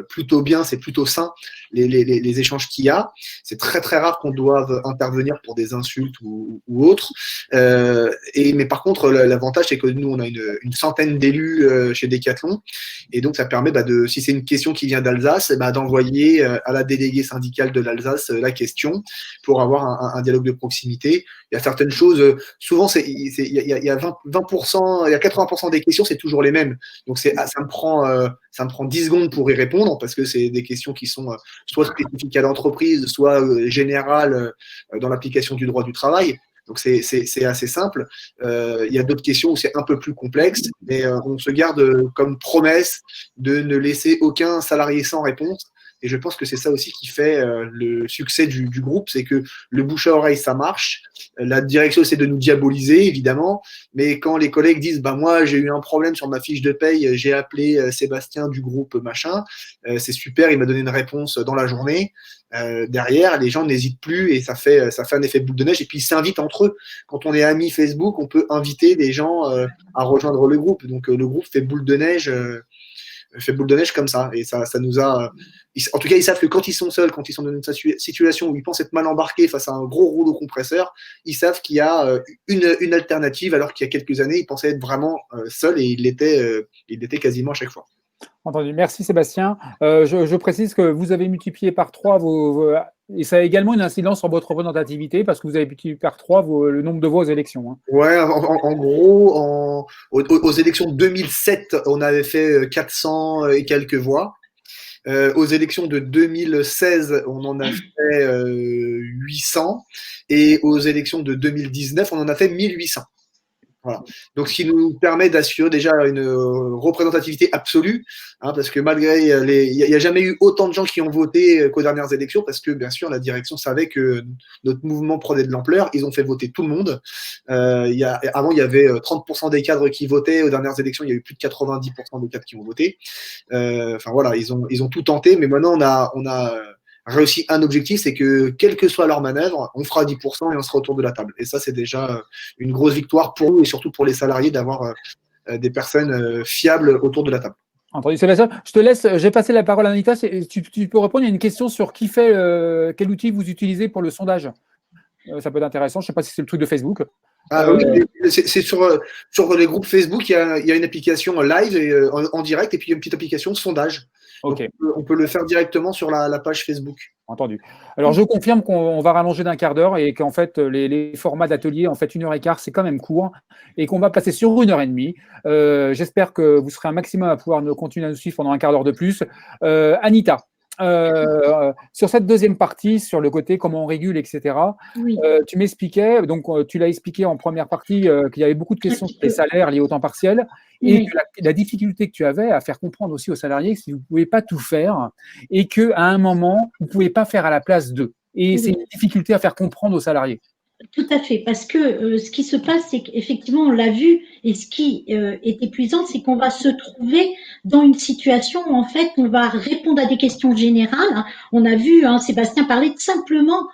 plutôt bien, c'est plutôt sain, les échanges qu'il y a. C'est très, très rare qu'on doive intervenir pour des insultes ou autres. Mais par contre, l'avantage, c'est que nous, on a une centaine d'élus chez Decathlon. Et donc, ça permet, si c'est une question qui vient d'Alsace, d'envoyer à la déléguée syndicale de l'Alsace la question pour avoir un dialogue de proximité. Il y a certaines choses, souvent, il y a 20%, il y a 80% des questions, c'est toujours les mêmes. Donc, ça me prend 10 secondes pour y répondre parce que c'est des questions qui sont soit spécifiques à l'entreprise, soit générales dans l'application du droit du travail. Donc, c'est assez simple. Il y a d'autres questions où c'est un peu plus complexe, mais on se garde comme promesse de ne laisser aucun salarié sans réponse. Et je pense que c'est ça aussi qui fait le succès du groupe, c'est que le bouche à oreille, ça marche. La direction essaie de nous diaboliser, évidemment, mais quand les collègues disent moi, j'ai eu un problème sur ma fiche de paye, j'ai appelé Sébastien du groupe machin, c'est super, il m'a donné une réponse dans la journée. Derrière, les gens n'hésitent plus et ça fait un effet boule de neige. Et puis, ils s'invitent entre eux. Quand on est amis Facebook, on peut inviter des gens à rejoindre le groupe. Donc, le groupe fait boule de neige. Comme ça. Et ça nous a. En tout cas, ils savent que quand ils sont seuls, quand ils sont dans une situation où ils pensent être mal embarqués face à un gros rouleau compresseur, ils savent qu'il y a une alternative, alors qu'il y a quelques années, ils pensaient être vraiment seuls et ils l'étaient quasiment à chaque fois. Entendu. Merci Sébastien. Je précise que vous avez multiplié par 3 et ça a également une incidence sur votre représentativité parce que vous avez multiplié par 3 le nombre de voix aux élections. Hein. Ouais, en gros, aux élections de 2007, on avait fait 400 et quelques voix. Aux élections de 2016, on en a fait 800. Et aux élections de 2019, on en a fait 1800. Voilà. Donc, ce qui nous permet d'assurer déjà une représentativité absolue, hein, parce que malgré il n'y a jamais eu autant de gens qui ont voté qu'aux dernières élections, parce que bien sûr la direction savait que notre mouvement prenait de l'ampleur. Ils ont fait voter tout le monde. Avant, il y avait 30% des cadres qui votaient. Aux dernières élections, il y a eu plus de 90% des cadres qui ont voté. Enfin voilà, ils ont tout tenté, mais maintenant on a réussi un objectif, c'est que quelle que soit leur manœuvre, on fera 10% et on sera autour de la table. Et ça, c'est déjà une grosse victoire pour nous et surtout pour les salariés d'avoir des personnes fiables autour de la table. Entendu, Sébastien. Je te laisse, j'ai passé la parole à Anita. Tu peux répondre, il y a une question sur quel outil vous utilisez pour le sondage. Ça peut être intéressant, je ne sais pas si c'est le truc de Facebook. Oui, c'est sur les groupes Facebook, il y a une application live et, en direct et puis une petite application de sondage. Okay. Donc, on peut le faire directement sur la page Facebook. Entendu. Alors, je confirme qu'on va rallonger d'un quart d'heure et qu'en fait, les formats d'atelier, en fait, 1h15, c'est quand même court et qu'on va passer sur 1h30. J'espère que vous serez un maximum à pouvoir continuer à nous suivre pendant un quart d'heure de plus. Anita, sur cette deuxième partie, sur le côté comment on régule, etc., Oui. tu m'expliquais, donc tu l'as expliqué en première partie, qu'il y avait beaucoup de questions sur les salaires liés au temps partiel et que la difficulté que tu avais à faire comprendre aussi aux salariés que vous ne pouvez pas tout faire et qu'à un moment, vous ne pouvez pas faire à la place d'eux. Et c'est une difficulté à faire comprendre aux salariés. Tout à fait, parce que ce qui se passe, c'est qu'effectivement, on l'a vu, et ce qui est épuisant, c'est qu'on va se trouver dans une situation où, en fait, on va répondre à des questions générales. Hein. On a vu Sébastien parler de simplement,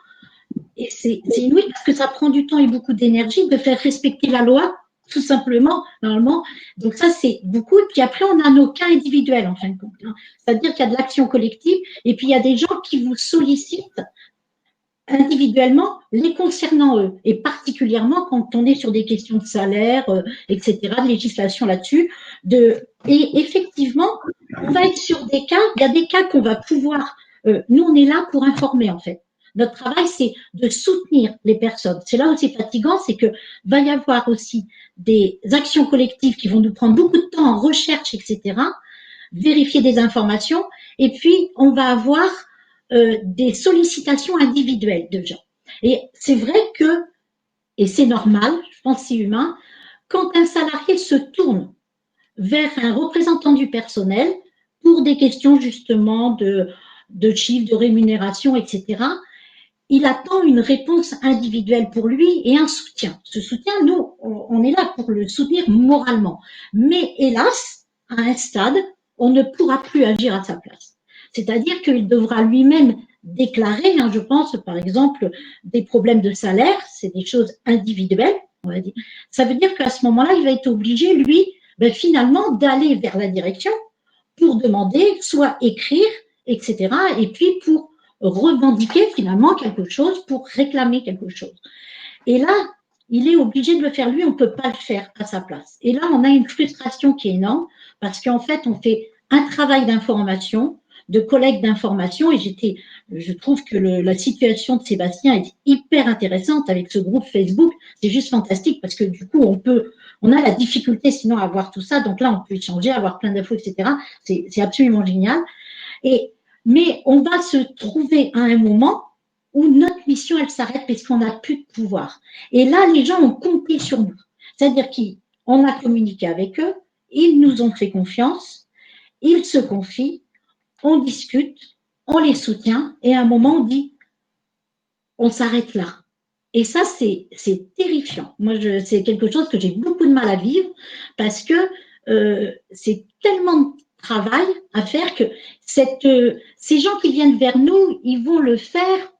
et c'est inouï parce que ça prend du temps et beaucoup d'énergie de faire respecter la loi, tout simplement, normalement. Donc ça, c'est beaucoup. Et puis après, on a nos cas individuels, en fin de compte. Hein. C'est-à-dire qu'il y a de l'action collective, et puis il y a des gens qui vous sollicitent individuellement les concernant eux, et particulièrement quand on est sur des questions de salaire, etc., de législation là-dessus. Et effectivement, on va être sur des cas, il y a des cas qu'on va pouvoir, nous on est là pour informer en fait. Notre travail, c'est de soutenir les personnes. C'est là où c'est fatigant, c'est que va y avoir aussi des actions collectives qui vont nous prendre beaucoup de temps en recherche, etc., vérifier des informations, et puis on va avoir des sollicitations individuelles de gens. Et c'est vrai que, et c'est normal, je pense que c'est humain, quand un salarié se tourne vers un représentant du personnel pour des questions justement de chiffres, de rémunération, etc., il attend une réponse individuelle pour lui et un soutien. Ce soutien, nous, on est là pour le soutenir moralement. Mais hélas, à un stade, on ne pourra plus agir à sa place. C'est-à-dire qu'il devra lui-même déclarer, je pense, par exemple, des problèmes de salaire, c'est des choses individuelles, on va dire. Ça veut dire qu'à ce moment-là, il va être obligé, lui, finalement, d'aller vers la direction pour demander, soit écrire, etc., et puis pour revendiquer finalement quelque chose, pour réclamer quelque chose. Et là, il est obligé de le faire lui, on ne peut pas le faire à sa place. Et là, on a une frustration qui est énorme, parce qu'en fait, on fait un travail d'information, de collecte d'informations, et je trouve que la situation de Sébastien est hyper intéressante avec ce groupe Facebook. C'est juste fantastique parce que du coup, on a la difficulté sinon à voir tout ça. Donc là, on peut échanger, avoir plein d'infos, etc. C'est absolument génial. Mais on va se trouver à un moment où notre mission, elle s'arrête parce qu'on n'a plus de pouvoir. Et là, les gens ont compté sur nous. C'est-à-dire qu'on a communiqué avec eux, ils nous ont fait confiance, ils se confient, on discute, on les soutient, et à un moment, on dit, on s'arrête là. Et ça, c'est terrifiant. Moi, c'est quelque chose que j'ai beaucoup de mal à vivre parce que c'est tellement de travail à faire que ces gens qui viennent vers nous, ils vont le faire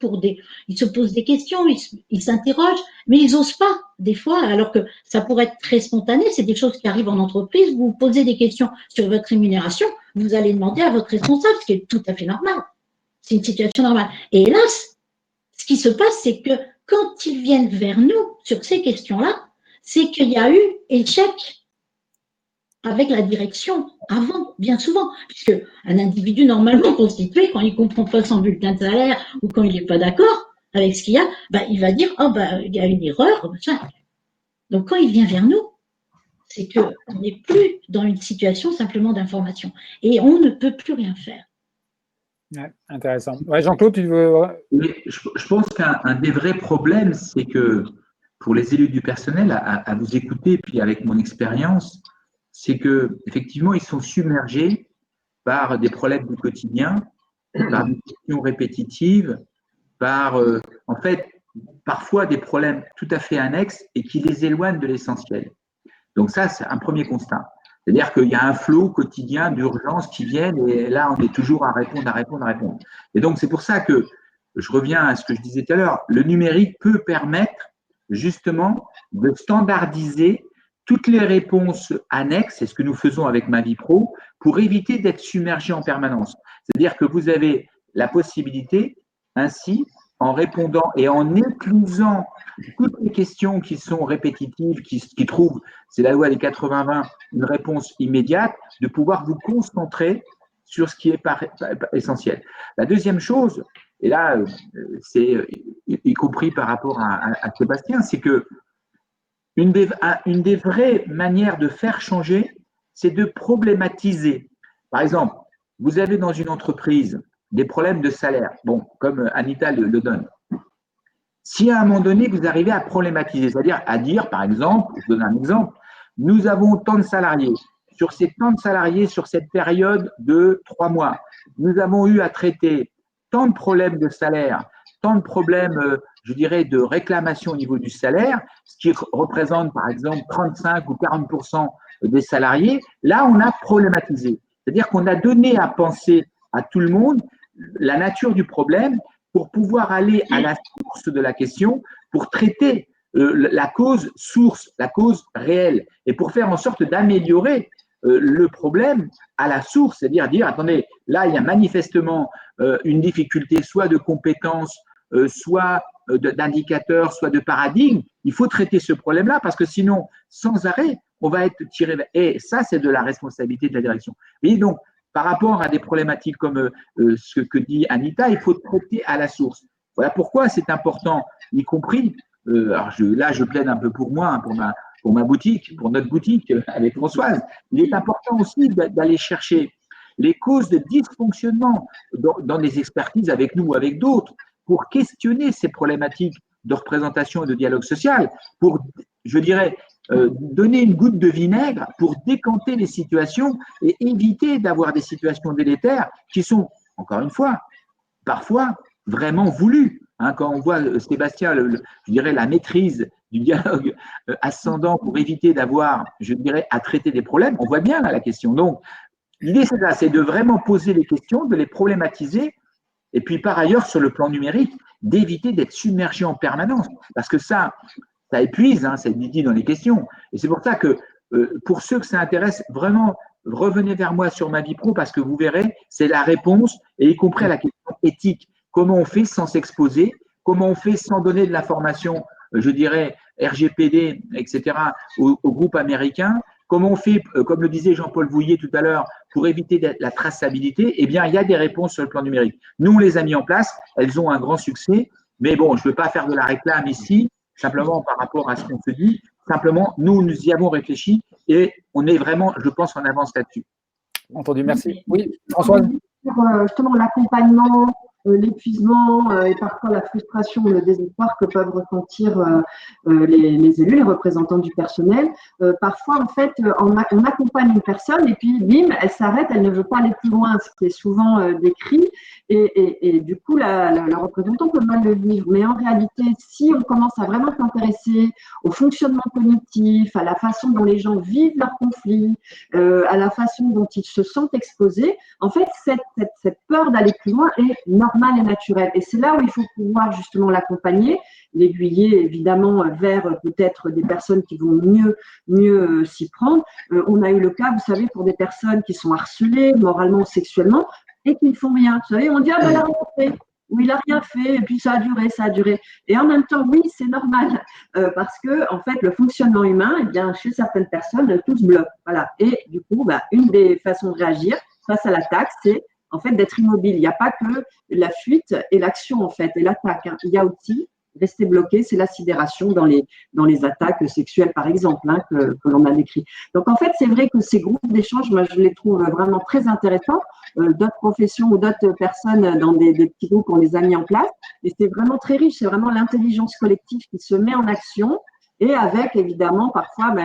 ils se posent des questions, ils s'interrogent, mais ils n'osent pas des fois, alors que ça pourrait être très spontané. C'est des choses qui arrivent en entreprise. Vous vous posez des questions sur votre rémunération, vous allez demander à votre responsable, ce qui est tout à fait normal. C'est une situation normale. Et hélas, ce qui se passe, c'est que quand ils viennent vers nous sur ces questions-là, c'est qu'il y a eu échec. avec la direction avant, bien souvent, puisque un individu normalement constitué, quand il comprend pas son bulletin de salaire ou quand il n'est pas d'accord avec ce qu'il y a, il va dire oh il y a une erreur, machin. Donc quand il vient vers nous, c'est qu'on n'est plus dans une situation simplement d'information et on ne peut plus rien faire. Ouais, intéressant. Ouais, Jean-Claude, tu veux… Je pense qu'un des vrais problèmes, c'est que pour les élus du personnel, à vous écouter, puis avec mon expérience, c'est que effectivement, ils sont submergés par des problèmes du quotidien, par des questions répétitives, par en fait parfois des problèmes tout à fait annexes et qui les éloignent de l'essentiel. Donc ça, c'est un premier constat. C'est-à-dire qu'il y a un flot quotidien d'urgences qui viennent et là, on est toujours à répondre. Et donc, c'est pour ça que je reviens à ce que je disais tout à l'heure. Le numérique peut permettre justement de standardiser toutes les réponses annexes, c'est ce que nous faisons avec Ma Vie Pro, pour éviter d'être submergé en permanence. C'est-à-dire que vous avez la possibilité, ainsi, en répondant et en éclusant toutes les questions qui sont répétitives, qui trouvent, c'est la loi des 80-20, une réponse immédiate, de pouvoir vous concentrer sur ce qui est essentiel. La deuxième chose, et là, c'est y compris par rapport à Sébastien, c'est que une des vraies manières de faire changer, c'est de problématiser. Par exemple, vous avez dans une entreprise des problèmes de salaire, bon, comme Anita le donne. Si à un moment donné, vous arrivez à problématiser, c'est-à-dire à dire, par exemple, je donne un exemple, nous avons tant de salariés. Sur ces tant de salariés, sur cette période de 3 mois, nous avons eu à traiter tant de problèmes de salaire, tant de problèmes, je dirais, de réclamation au niveau du salaire, ce qui représente, par exemple, 35 ou 40% des salariés. Là, on a problématisé. C'est-à-dire qu'on a donné à penser à tout le monde la nature du problème pour pouvoir aller à la source de la question, pour traiter la cause source, la cause réelle, et pour faire en sorte d'améliorer le problème à la source, c'est-à-dire dire, attendez, là, il y a manifestement une difficulté, soit de compétences, soit d'indicateurs, soit de paradigme. Il faut traiter ce problème-là, parce que sinon, sans arrêt, on va être tiré vers… Et ça, c'est de la responsabilité de la direction. Et donc, par rapport à des problématiques comme ce que dit Anita, il faut traiter à la source. Voilà pourquoi c'est important, y compris, alors là je plaide un peu pour moi, pour ma boutique, pour notre boutique avec Françoise, il est important aussi d'aller chercher les causes de dysfonctionnement dans des expertises avec nous ou avec d'autres, pour questionner ces problématiques de représentation et de dialogue social, pour, je dirais, donner une goutte de vinaigre pour décanter les situations et éviter d'avoir des situations délétères qui sont, encore une fois, parfois vraiment voulues. Hein, quand on voit Sébastien, je dirais, la maîtrise du dialogue ascendant pour éviter d'avoir, je dirais, à traiter des problèmes, on voit bien là la question. Donc, l'idée, c'est ça, c'est de vraiment poser les questions, de les problématiser, et puis par ailleurs, sur le plan numérique, d'éviter d'être submergé en permanence. Parce que ça épuise, hein, c'est dit dans les questions. Et c'est pour ça que, pour ceux que ça intéresse, vraiment, revenez vers moi sur Ma Vie Pro, parce que vous verrez, c'est la réponse, et y compris à la question éthique. Comment on fait sans s'exposer? Comment on fait sans donner de l'information, je dirais, RGPD, etc., au groupe américain? Comment on fait, comme le disait Jean-Paul Vouillet tout à l'heure, pour éviter la traçabilité? Eh bien, il y a des réponses sur le plan numérique. Nous, on les a mis en place, elles ont un grand succès, mais bon, je ne veux pas faire de la réclame ici, simplement par rapport à ce qu'on se dit. Simplement, nous y avons réfléchi et on est vraiment, je pense, en avance là-dessus. Entendu, merci. Oui, Françoise. Justement, l'accompagnement, l'épuisement et parfois la frustration, le désespoir que peuvent ressentir les élus, les représentants du personnel. Parfois, en fait, on accompagne une personne et puis, bim, elle s'arrête, elle ne veut pas aller plus loin, ce qui est souvent décrit. Et du coup, le représentant peut mal le vivre. Mais en réalité, si on commence à vraiment s'intéresser au fonctionnement cognitif, à la façon dont les gens vivent leurs conflits, à la façon dont ils se sentent exposés, en fait, cette peur d'aller plus loin est normale et naturelle. Et c'est là où il faut pouvoir justement l'accompagner, l'aiguiller évidemment vers peut-être des personnes qui vont mieux s'y prendre. On a eu le cas, vous savez, pour des personnes qui sont harcelées moralement ou sexuellement et qui ne font rien. Vous savez, on dit, ah ben la rentrée. où il n'a rien fait, et puis ça a duré, ça a duré. Et en même temps, oui, c'est normal, parce que, en fait, le fonctionnement humain, eh bien, chez certaines personnes, tout se bloque. Voilà. Et du coup, une des façons de réagir face à l'attaque, c'est en fait d'être immobile. Il n'y a pas que la fuite et l'action, en fait, et l'attaque, hein. Il y a aussi rester bloqué, c'est la sidération dans les attaques sexuelles, par exemple, hein, que l'on a décrit. Donc, en fait, c'est vrai que ces groupes d'échange, moi, je les trouve vraiment très intéressants. D'autres professions ou d'autres personnes dans des petits groupes, on les a mis en place. Et c'est vraiment très riche. C'est vraiment l'intelligence collective qui se met en action et avec, évidemment, parfois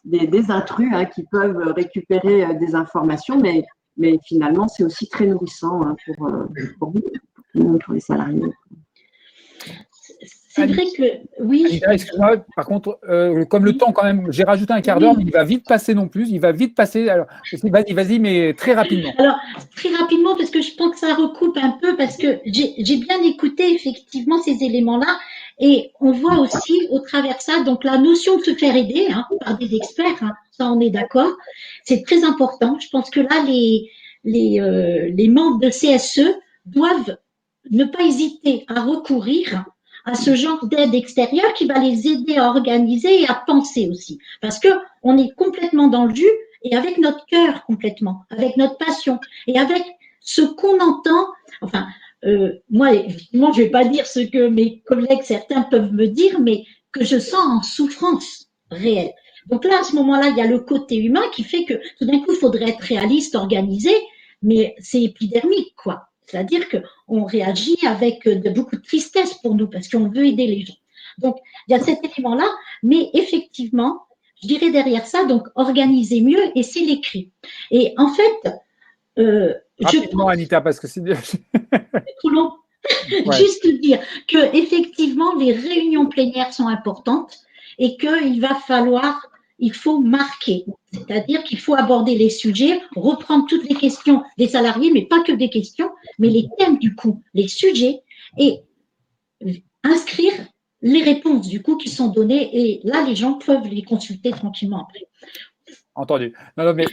des intrus, hein, qui peuvent récupérer des informations, mais finalement, c'est aussi très nourrissant, hein, pour nous, pour les salariés. C'est vrai que, oui. Anita, excuse-moi, par contre, comme le temps, quand même, j'ai rajouté un quart d'heure, mais il va vite passer non plus. Il va vite passer. Alors, vas-y, mais très rapidement. Alors, très rapidement, parce que je pense que ça recoupe un peu, parce que j'ai bien écouté effectivement ces éléments-là. Et on voit aussi, au travers de ça, donc la notion de se faire aider, hein, par des experts, hein, ça on est d'accord, c'est très important. Je pense que là, les membres de CSE doivent ne pas hésiter à recourir à ce genre d'aide extérieure qui va les aider à organiser et à penser aussi. Parce que on est complètement dans le jus et avec notre cœur complètement, avec notre passion et avec ce qu'on entend. Enfin, moi, évidemment, je vais pas dire ce que mes collègues, certains peuvent me dire, mais que je sens en souffrance réelle. Donc là, à ce moment-là, il y a le côté humain qui fait que tout d'un coup, il faudrait être réaliste, organisé, mais c'est épidermique, quoi. C'est-à-dire qu'on réagit avec beaucoup de tristesse pour nous parce qu'on veut aider les gens. Donc, il y a cet élément-là, mais effectivement, je dirais derrière ça, donc organiser mieux et c'est l'écrit. Et en fait, rapidement, Anita, parce que c'est trop long. Ouais. Juste dire que effectivement, les réunions plénières sont importantes et il faut marquer. C'est-à-dire qu'il faut aborder les sujets, reprendre toutes les questions des salariés, mais pas que des questions, mais les thèmes du coup, les sujets, et inscrire les réponses du coup qui sont données. Et là, les gens peuvent les consulter tranquillement après. Entendu. Non, mais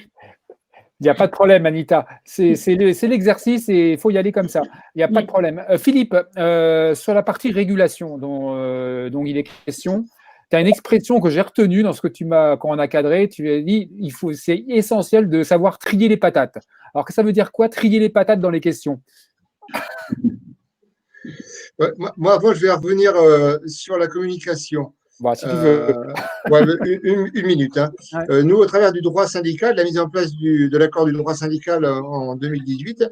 il n'y a pas de problème, Anita. C'est l'exercice et il faut y aller comme ça. Il n'y a pas de problème. Philippe, sur la partie régulation dont il est question, tu as une expression que j'ai retenue dans ce que quand on a cadré. Tu as dit c'est essentiel de savoir trier les patates. Alors, que ça veut dire quoi, trier les patates dans les questions? Ouais, moi, avant, je vais revenir sur la communication. Bon, si tu veux. Ouais, une minute. Hein. Ouais. Nous, au travers du droit syndical, la mise en place de l'accord du droit syndical en 2018,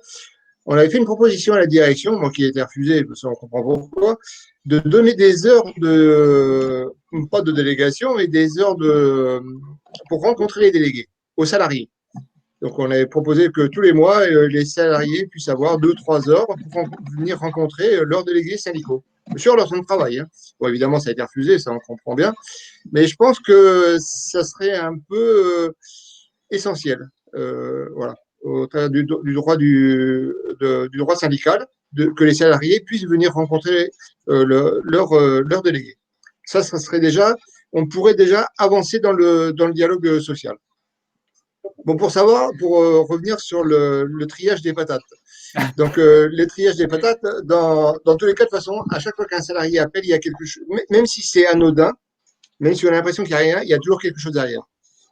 on avait fait une proposition à la direction, qui a été refusée, parce qu'on comprend pourquoi, de donner des heures pas de délégation, mais des heures pour rencontrer les délégués aux salariés. Donc, on avait proposé que tous les mois, les salariés puissent avoir 2-3 heures pour venir rencontrer leurs délégués syndicaux sur leur temps de travail. Hein. Bon, évidemment, ça a été refusé, ça on comprend bien. Mais je pense que ça serait un peu essentiel. Voilà. Au travers du droit syndical, que les salariés puissent venir rencontrer leurs délégués. Ça serait déjà, on pourrait déjà avancer dans le dialogue social. Bon, pour revenir sur le triage des patates. Donc, le triage des patates, dans tous les cas, de toute façon, à chaque fois qu'un salarié appelle, il y a quelque chose, même si c'est anodin, même si on a l'impression qu'il n'y a rien, il y a toujours quelque chose derrière.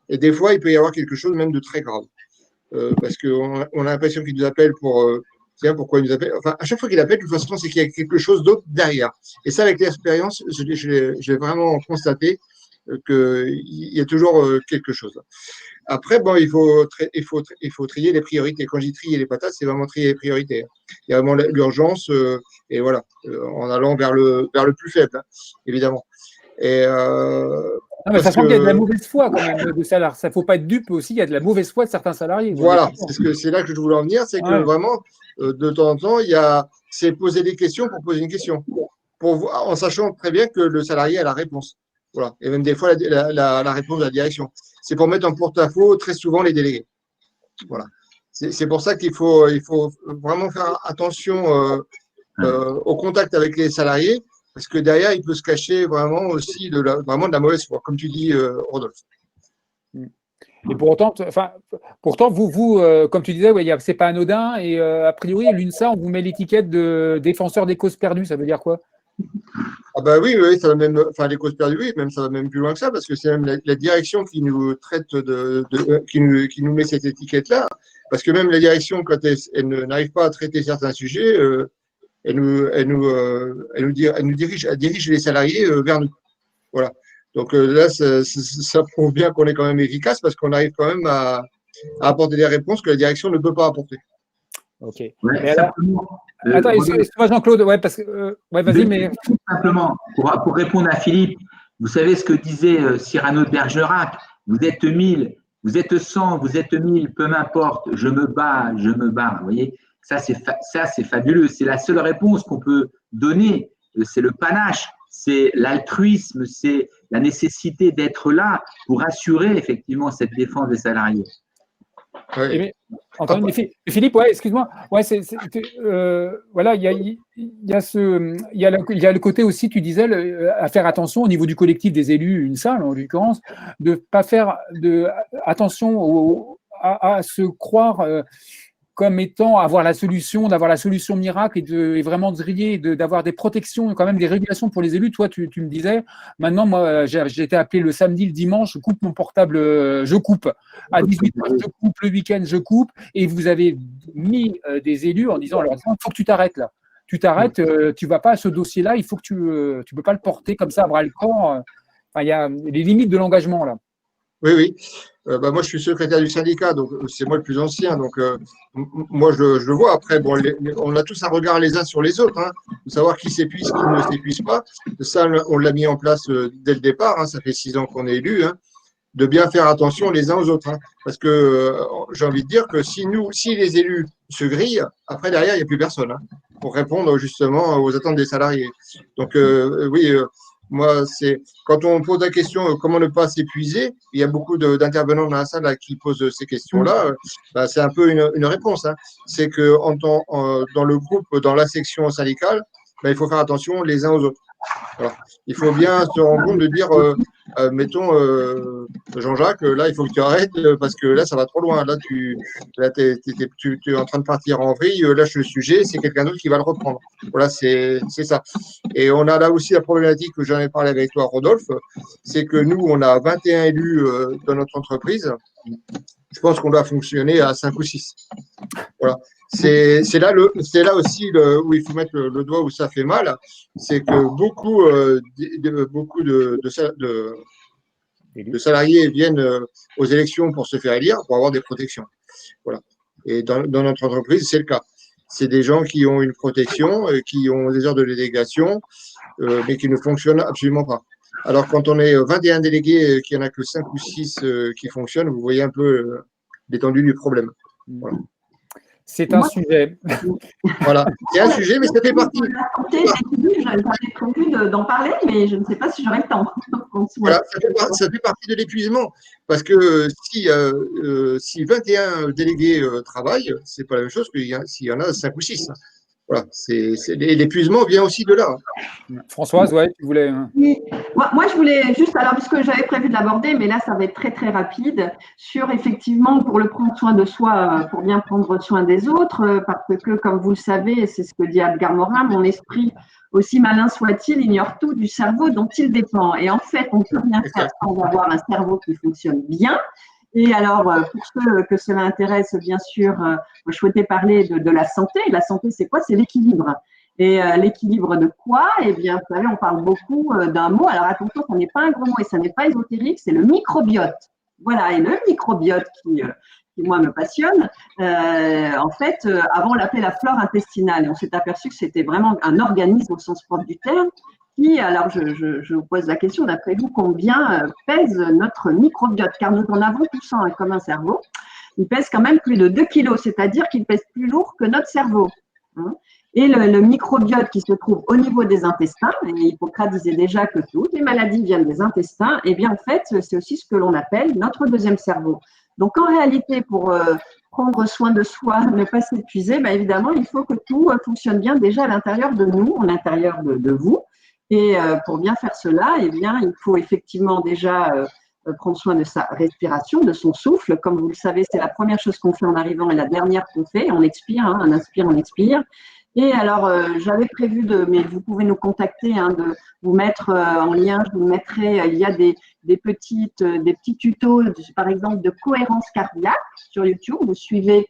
Et des fois, il peut y avoir quelque chose même de très grave. Parce qu'on a l'impression qu'il nous appelle tiens, pourquoi il nous appelle? Enfin, à chaque fois qu'il appelle, de toute façon, c'est qu'il y a quelque chose d'autre derrière. Et ça, avec l'expérience, j'ai vraiment constaté qu'il y a toujours quelque chose. Après, bon, il faut trier les priorités. Quand j'ai trié les patates, c'est vraiment trier les priorités. Il y a vraiment l'urgence, et voilà, en allant vers le plus faible, hein, évidemment. Et non, mais sachant qu'il y a de la mauvaise foi quand même de salariés. Ça ne faut pas être dupe aussi, il y a de la mauvaise foi de certains salariés. Voilà, c'est là que je voulais en venir, c'est que vraiment, de temps en temps, c'est poser des questions pour poser une question, en sachant très bien que le salarié a la réponse. Voilà. Et même des fois, la réponse de la direction. C'est pour mettre en porte-à-faux très souvent les délégués. Voilà. C'est pour ça qu'il faut vraiment faire attention au contact avec les salariés, parce que derrière, il peut se cacher vraiment aussi vraiment de la mauvaise foi, comme tu dis, Rodolphe. Et pourtant, vous comme tu disais, ouais, c'est pas anodin. Et a priori, l'UNSA, on vous met l'étiquette de défenseur des causes perdues. Ça veut dire quoi? Ah bah oui, oui, ça va même, enfin les causes perdues, oui, même ça va même plus loin que ça, parce que c'est même la direction qui nous traite qui nous met cette étiquette-là, parce que même la direction, quand elle n'arrive pas à traiter certains sujets, elle dirige les salariés vers nous. Voilà. Donc là, ça prouve bien qu'on est quand même efficace, parce qu'on arrive quand même à apporter des réponses que la direction ne peut pas apporter. Ok. Ouais, Mais alors, simplement, attends, excuse-moi Jean-Claude, ouais, parce que vas-y, mais simplement, pour répondre à Philippe, vous savez ce que disait Cyrano de Bergerac, vous êtes 1000, vous êtes 100, vous êtes 1000, peu m'importe, je me bats, vous voyez, ça c'est fabuleux, c'est la seule réponse qu'on peut donner, c'est le panache, c'est l'altruisme, c'est la nécessité d'être là pour assurer effectivement cette défense des salariés. Ouais. Philippe, ouais, excuse-moi. Ouais, voilà, il y a le côté aussi, tu disais, à faire attention au niveau du collectif des élus, une salle en l'occurrence, de pas faire attention à se croire comme étant d'avoir la solution miracle et vraiment de griller, d'avoir des protections, quand même des régulations pour les élus. Toi, tu me disais, maintenant, moi, j'ai été appelé le samedi, le dimanche, je coupe mon portable, je coupe. À 18h, je coupe, le week-end, je coupe. Et vous avez mis des élus en disant, alors, il faut que tu t'arrêtes là. Tu t'arrêtes, tu ne vas pas à ce dossier-là, il faut que tu ne peux pas le porter comme ça à bras le corps. Enfin, il y a les limites de l'engagement là. Oui, oui. Moi, je suis secrétaire du syndicat, donc c'est moi le plus ancien. Donc, moi, je le vois. Après, bon, on a tous un regard les uns sur les autres, hein, de savoir qui s'épuise, qui ne s'épuise pas. Ça, on l'a mis en place dès le départ. Hein, ça fait 6 ans qu'on est élus, hein, de bien faire attention les uns aux autres. Hein, parce que j'ai envie de dire que si les élus se grillent, après, derrière, il n'y a plus personne hein, pour répondre justement aux attentes des salariés. Donc, oui. Moi, c'est quand on pose la question comment ne pas s'épuiser, il y a beaucoup d'intervenants dans la salle là, qui posent ces questions-là. Bah, c'est un peu une réponse. Hein. C'est que dans le groupe, dans la section syndicale, bah, il faut faire attention les uns aux autres. Alors, il faut bien se rendre compte de dire, mettons, Jean-Jacques, là, il faut que tu arrêtes parce que là, ça va trop loin. Là, tu es en train de partir en vrille, lâche le sujet, c'est quelqu'un d'autre qui va le reprendre. Voilà, c'est ça. Et on a là aussi la problématique que j'en ai parlé avec toi, Rodolphe, c'est que nous, on a 21 élus dans notre entreprise. Je pense qu'on doit fonctionner à 5 ou 6. Voilà. C'est là aussi où il faut mettre le doigt où ça fait mal. C'est que beaucoup de salariés viennent aux élections pour se faire élire, pour avoir des protections. Voilà. Et dans notre entreprise, c'est le cas. C'est des gens qui ont une protection, qui ont des heures de délégation, mais qui ne fonctionnent absolument pas. Alors, quand on est 21 délégués, qu'il n'y en a que 5 ou 6 qui fonctionnent, vous voyez un peu l'étendue du problème. Voilà. C'est un sujet. Voilà, c'est un sujet, mais ça fait partie. J'avais prévu d'en parler, mais je ne sais pas si j'aurai le temps. Voilà, ça fait partie de l'épuisement. Parce que si 21 délégués travaillent, ce n'est pas la même chose que s'il y en a 5 ou 6. Voilà, l'épuisement vient aussi de là. Françoise, ouais, tu voulais. Oui. Moi, je voulais juste, alors, puisque j'avais prévu de l'aborder, mais là, ça va être très, très rapide, sur effectivement, pour le prendre soin de soi, pour bien prendre soin des autres, parce que, comme vous le savez, c'est ce que dit Edgar Morin, mon esprit, aussi malin soit-il, ignore tout du cerveau dont il dépend. Et en fait, on ne peut rien faire sans avoir un cerveau qui fonctionne bien. Et alors, pour ceux que cela intéresse, bien sûr, je souhaitais parler de la santé. La santé, c'est quoi? C'est l'équilibre. Et l'équilibre de quoi? Eh bien, vous savez, on parle beaucoup d'un mot. Alors, attention, ça n'est pas un gros mot et ça n'est pas ésotérique, c'est le microbiote. Voilà, et le microbiote qui moi, me passionne, en fait, avant, on l'appelait la flore intestinale. Et on s'est aperçu que c'était vraiment un organisme au sens propre du terme. Alors, je vous pose la question, d'après vous, combien pèse notre microbiote? Car nous en avons tous un comme un cerveau. Il pèse quand même plus de 2 kilos, c'est-à-dire qu'il pèse plus lourd que notre cerveau. Et le microbiote qui se trouve au niveau des intestins, et Hippocrate disait déjà que toutes les maladies viennent des intestins, et bien en fait, c'est aussi ce que l'on appelle notre deuxième cerveau. Donc en réalité, pour prendre soin de soi, ne pas s'épuiser, évidemment, il faut que tout fonctionne bien déjà à l'intérieur de nous, à l'intérieur de vous. Et pour bien faire cela, eh bien, il faut effectivement déjà prendre soin de sa respiration, de son souffle. Comme vous le savez, c'est la première chose qu'on fait en arrivant et la dernière qu'on fait. On expire, hein, on inspire, on expire. Et alors, j'avais prévu mais vous pouvez nous contacter, hein, de vous mettre en lien, je vous mettrai, il y a des petits tutos, par exemple, de cohérence cardiaque sur YouTube. Vous suivez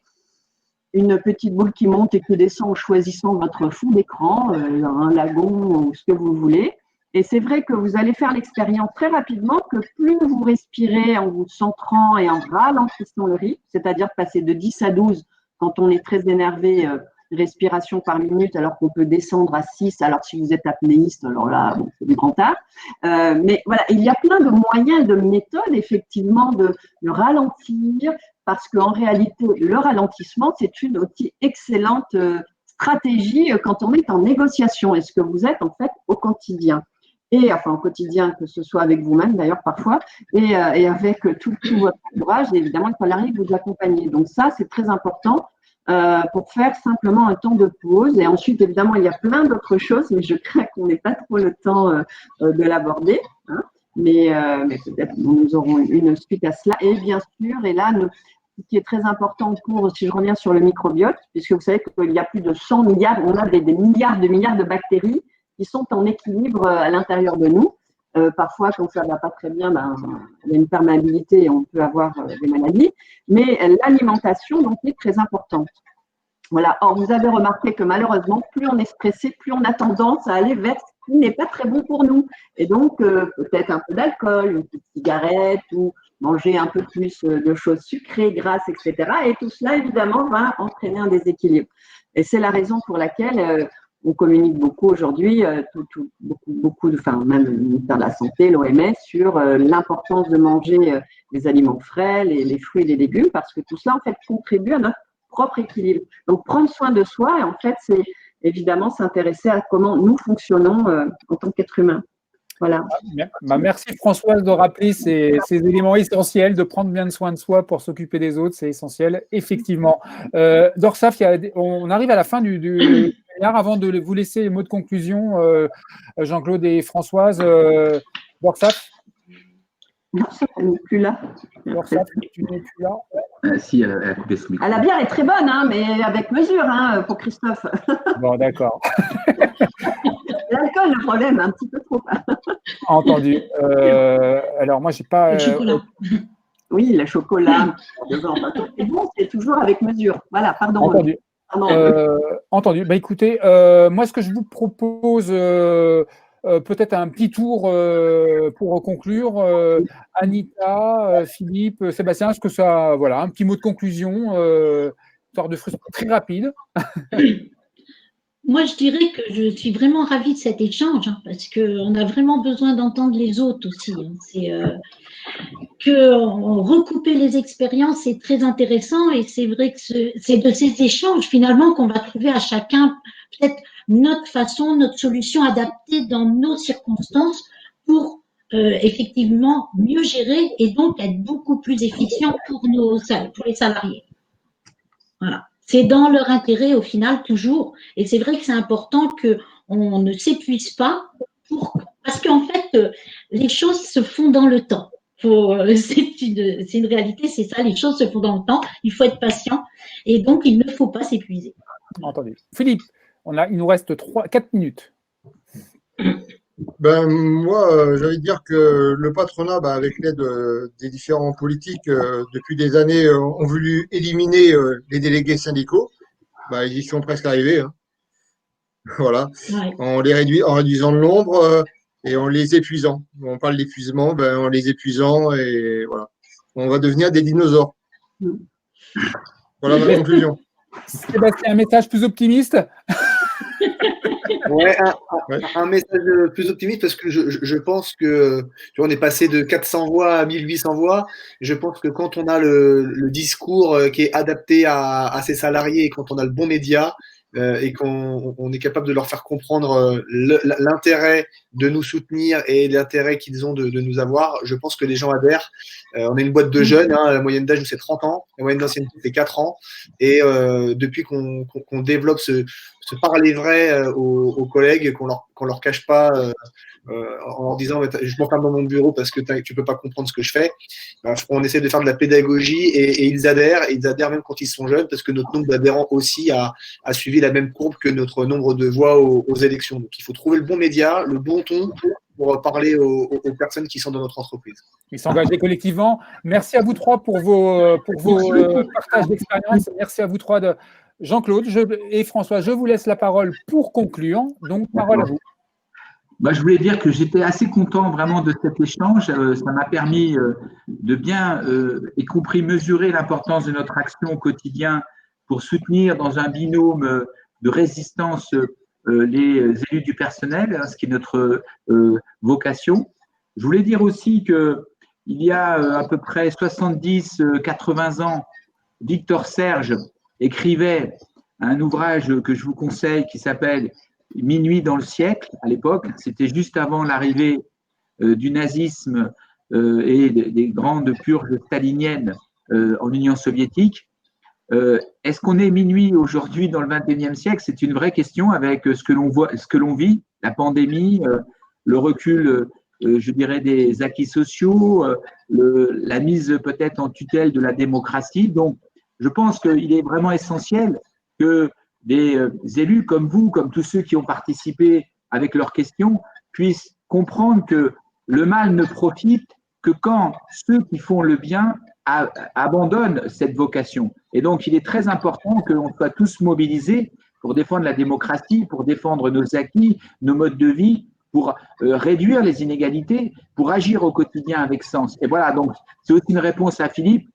une petite boule qui monte et qui descend en choisissant votre fond d'écran, un lagon ou ce que vous voulez. Et c'est vrai que vous allez faire l'expérience très rapidement que plus vous respirez en vous centrant et en ralentissant le rythme, c'est-à-dire passer de 10 à 12 quand on est très énervé, respiration par minute, alors qu'on peut descendre à 6. Alors, si vous êtes apnéiste, alors là, bon, c'est du grand art. Mais voilà, il y a plein de moyens, de méthodes, effectivement, de ralentir, parce qu'en réalité, le ralentissement, c'est une aussi excellente stratégie quand on est en négociation et ce que vous êtes, en fait, au quotidien. Et enfin, au quotidien, que ce soit avec vous-même, d'ailleurs, parfois, et avec tout votre entourage, et évidemment, le salarié que vous accompagnez. Donc ça, c'est très important. Pour faire simplement un temps de pause. Et ensuite, évidemment, il y a plein d'autres choses, mais je crains qu'on n'ait pas trop le temps de l'aborder. Hein. Mais peut-être que nous aurons une suite à cela. Et bien sûr, et là, ce qui est très important pour, si je reviens sur le microbiote, puisque vous savez qu'il y a plus de 100 milliards, on a des milliards de bactéries qui sont en équilibre à l'intérieur de nous. Parfois, quand ça ne va pas très bien, il y a une perméabilité et on peut avoir des maladies. Mais l'alimentation, donc, est très importante. Voilà. Or, vous avez remarqué que malheureusement, plus on est stressé, plus on a tendance à aller vers ce qui n'est pas très bon pour nous. Et donc, peut-être un peu d'alcool, une petite cigarette ou manger un peu plus de choses sucrées, grasses, etc. Et tout cela, évidemment, va entraîner un déséquilibre. Et c'est la raison pour laquelle on communique beaucoup aujourd'hui, beaucoup même le ministère de la Santé, l'OMS, sur l'importance de manger les aliments frais, les fruits et les légumes, parce que tout cela, en fait, contribue à notre propre équilibre. Donc, prendre soin de soi, et en fait, c'est évidemment s'intéresser à comment nous fonctionnons en tant qu'être humain. Voilà. Merci Françoise de rappeler ces éléments essentiels, de prendre bien soin de soi pour s'occuper des autres, c'est essentiel, effectivement. Dorsaf, on arrive à la fin du webinaire. Avant de vous laisser les mots de conclusion, Jean-Claude et Françoise, Dorsaf. Non, elle n'est plus là. Dorsaf, tu n'es plus là. Si, elle a coupé son micro. La bière est très bonne, hein, mais avec mesure, hein, pour Christophe. Bon, d'accord. L'alcool, le problème, un petit peu trop. Entendu. Alors, moi, je n'ai pas… Le chocolat. Oui, le chocolat. C'est bon, c'est toujours avec mesure. Voilà, pardon. Entendu. Entendu. Bah, écoutez, moi, ce que je vous propose, peut-être un petit tour pour conclure. Anita, Philippe, Sébastien, est-ce que ça… Voilà, un petit mot de conclusion, histoire de frustration très rapide. Moi, je dirais que je suis vraiment ravie de cet échange, hein, parce qu'on a vraiment besoin d'entendre les autres aussi. Hein. C'est que recouper les expériences, c'est très intéressant et c'est vrai que c'est de ces échanges finalement qu'on va trouver à chacun peut-être notre façon, notre solution adaptée dans nos circonstances pour effectivement mieux gérer et donc être beaucoup plus efficient pour les salariés. Voilà. C'est dans leur intérêt au final toujours. Et c'est vrai que c'est important qu'on ne s'épuise pas parce qu'en fait, les choses se font dans le temps. C'est une réalité, c'est ça, les choses se font dans le temps. Il faut être patient et donc il ne faut pas s'épuiser. Entendu. Philippe, il nous reste 4 minutes. Ben, moi, j'ai envie de dire que le patronat, avec l'aide des différents politiques, depuis des années, ont voulu éliminer les délégués syndicaux. Ils y sont presque arrivés. Hein. Voilà. Ouais. En réduisant le nombre et en les épuisant. On parle d'épuisement, en les épuisant et voilà. On va devenir des dinosaures. Voilà ma conclusion. Sébastien, un message plus optimiste? Ouais, un message plus optimiste parce que je pense que on est passé de 400 voix à 1800 voix. Je pense que quand on a le discours qui est adapté à ses salariés et quand on a le bon média et qu'on est capable de leur faire comprendre l'intérêt de nous soutenir et l'intérêt qu'ils ont de nous avoir, je pense que les gens adhèrent. On est une boîte de jeunes, hein, la moyenne d'âge c'est 30 ans, la moyenne d'ancienneté c'est 4 ans et depuis qu'on développe ce se parler vrai aux collègues, qu'on leur cache pas en leur disant je m'enferme dans mon bureau parce que tu peux pas comprendre ce que je fais. On essaie de faire de la pédagogie et ils adhèrent même quand ils sont jeunes parce que notre nombre d'adhérents aussi a suivi la même courbe que notre nombre de voix aux élections. Donc il faut trouver le bon média, le bon ton pour parler aux personnes qui sont dans notre entreprise. Ils s'engager collectivement. Merci à vous trois pour vos partages d'expérience. Merci à vous trois. Jean-Claude et François, je vous laisse la parole pour conclure. Donc, parole à vous. Je voulais dire que j'étais assez content vraiment de cet échange. Ça m'a permis de bien, y compris mesurer l'importance de notre action au quotidien pour soutenir dans un binôme de résistance les élus du personnel, ce qui est notre vocation. Je voulais dire aussi qu'il y a à peu près 70-80 ans, Victor Serge écrivait un ouvrage que je vous conseille qui s'appelle « Minuit dans le siècle » à l'époque. C'était juste avant l'arrivée du nazisme et des grandes purges staliniennes en Union soviétique. Est-ce qu'on est minuit aujourd'hui dans le XXIe siècle? C'est une vraie question avec ce que l'on voit, ce que l'on vit, la pandémie, le recul, je dirais, des acquis sociaux, la mise peut-être en tutelle de la démocratie. Donc, je pense qu'il est vraiment essentiel que des élus comme vous, comme tous ceux qui ont participé avec leurs questions, puissent comprendre que le mal ne profite que quand ceux qui font le bien abandonnent cette vocation. Et donc, il est très important que l'on soit tous mobilisés pour défendre la démocratie, pour défendre nos acquis, nos modes de vie, pour réduire les inégalités, pour agir au quotidien avec sens. Et voilà, donc, c'est aussi une réponse à Philippe.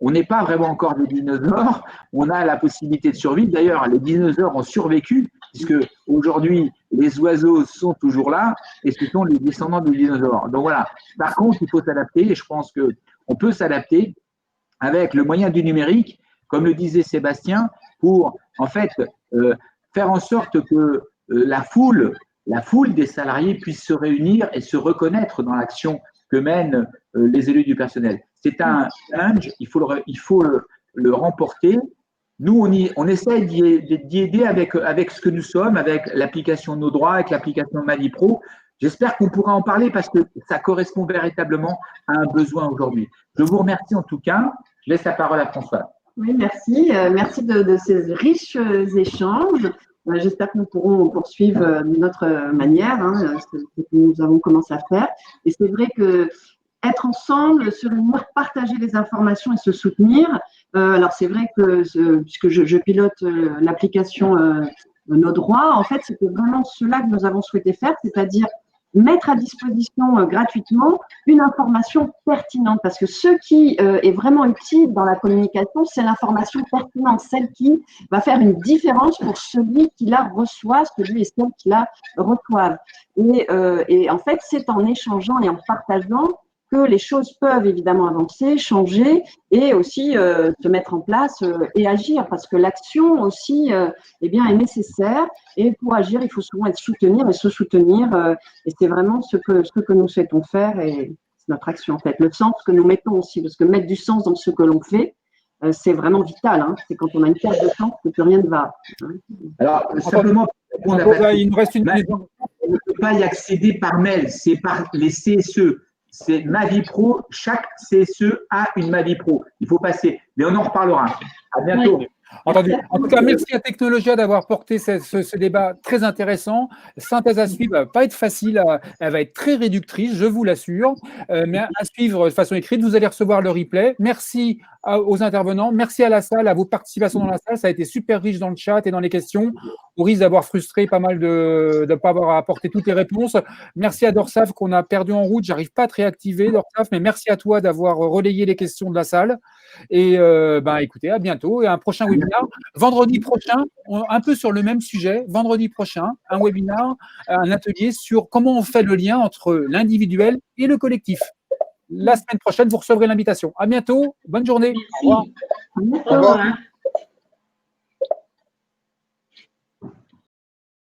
On n'est pas vraiment encore des dinosaures, on a la possibilité de survivre. D'ailleurs, les dinosaures ont survécu, puisque aujourd'hui, les oiseaux sont toujours là, et ce sont les descendants des dinosaures. Donc voilà, par contre, il faut s'adapter, et je pense qu'on peut s'adapter avec le moyen du numérique, comme le disait Sébastien, pour en fait faire en sorte que la foule des salariés puisse se réunir et se reconnaître dans l'action que mènent les élus du personnel. C'est un challenge, il faut le remporter. Nous, on essaie d'y aider avec ce que nous sommes, avec l'application de nos droits, avec l'application de MaviPro. J'espère qu'on pourra en parler parce que ça correspond véritablement à un besoin aujourd'hui. Je vous remercie en tout cas. Je laisse la parole à François. Oui, merci. Merci de ces riches échanges. J'espère que nous pourrons poursuivre de notre manière, ce que nous avons commencé à faire. Et c'est vrai que être ensemble, se réunir, partager les informations et se soutenir. Alors c'est vrai que puisque je pilote l'application Nos droits, en fait, c'était vraiment cela que nous avons souhaité faire, c'est-à-dire mettre à disposition gratuitement une information pertinente, parce que ce qui est vraiment utile dans la communication, c'est l'information pertinente, celle qui va faire une différence pour celui qui la reçoit, celui et celle qui la reçoivent. Et en fait, c'est en échangeant et en partageant que les choses peuvent évidemment avancer, changer et aussi se mettre en place et agir, parce que l'action aussi est nécessaire, et pour agir, il faut souvent être soutenir et se soutenir, et c'est vraiment ce que nous souhaitons faire, et c'est notre action en fait, le sens que nous mettons aussi, parce que mettre du sens dans ce que l'on fait, c'est vraiment vital, c'est quand on a une perte de sens que plus rien ne va. Alors, simplement, il nous reste une minute. On ne peut pas y accéder par mail, c'est par les CSE. C'est MaviPro, chaque CSE a une MaviPro. Il faut passer. Mais on en reparlera. À bientôt. Oui. Entendu. En tout cas, merci à Technologia d'avoir porté ce débat très intéressant. Synthèse à suivre, elle ne va pas être facile, elle va être très réductrice, je vous l'assure, mais à suivre de façon écrite. Vous allez recevoir le replay. Merci aux intervenants, merci à la salle, à vos participations dans la salle. Ça a été super riche dans le chat et dans les questions. Au risque d'avoir frustré pas mal de ne pas avoir apporté toutes les réponses. Merci à Dorsaf qu'on a perdu en route. J'arrive pas à te réactiver, Dorsaf, mais merci à toi d'avoir relayé les questions de la salle. Et écoutez, à bientôt et à un prochain webinaire. Vendredi prochain, un peu sur le même sujet, vendredi prochain, un webinaire, un atelier sur comment on fait le lien entre l'individuel et le collectif. La semaine prochaine, vous recevrez l'invitation. À bientôt, bonne journée. Merci. Au revoir.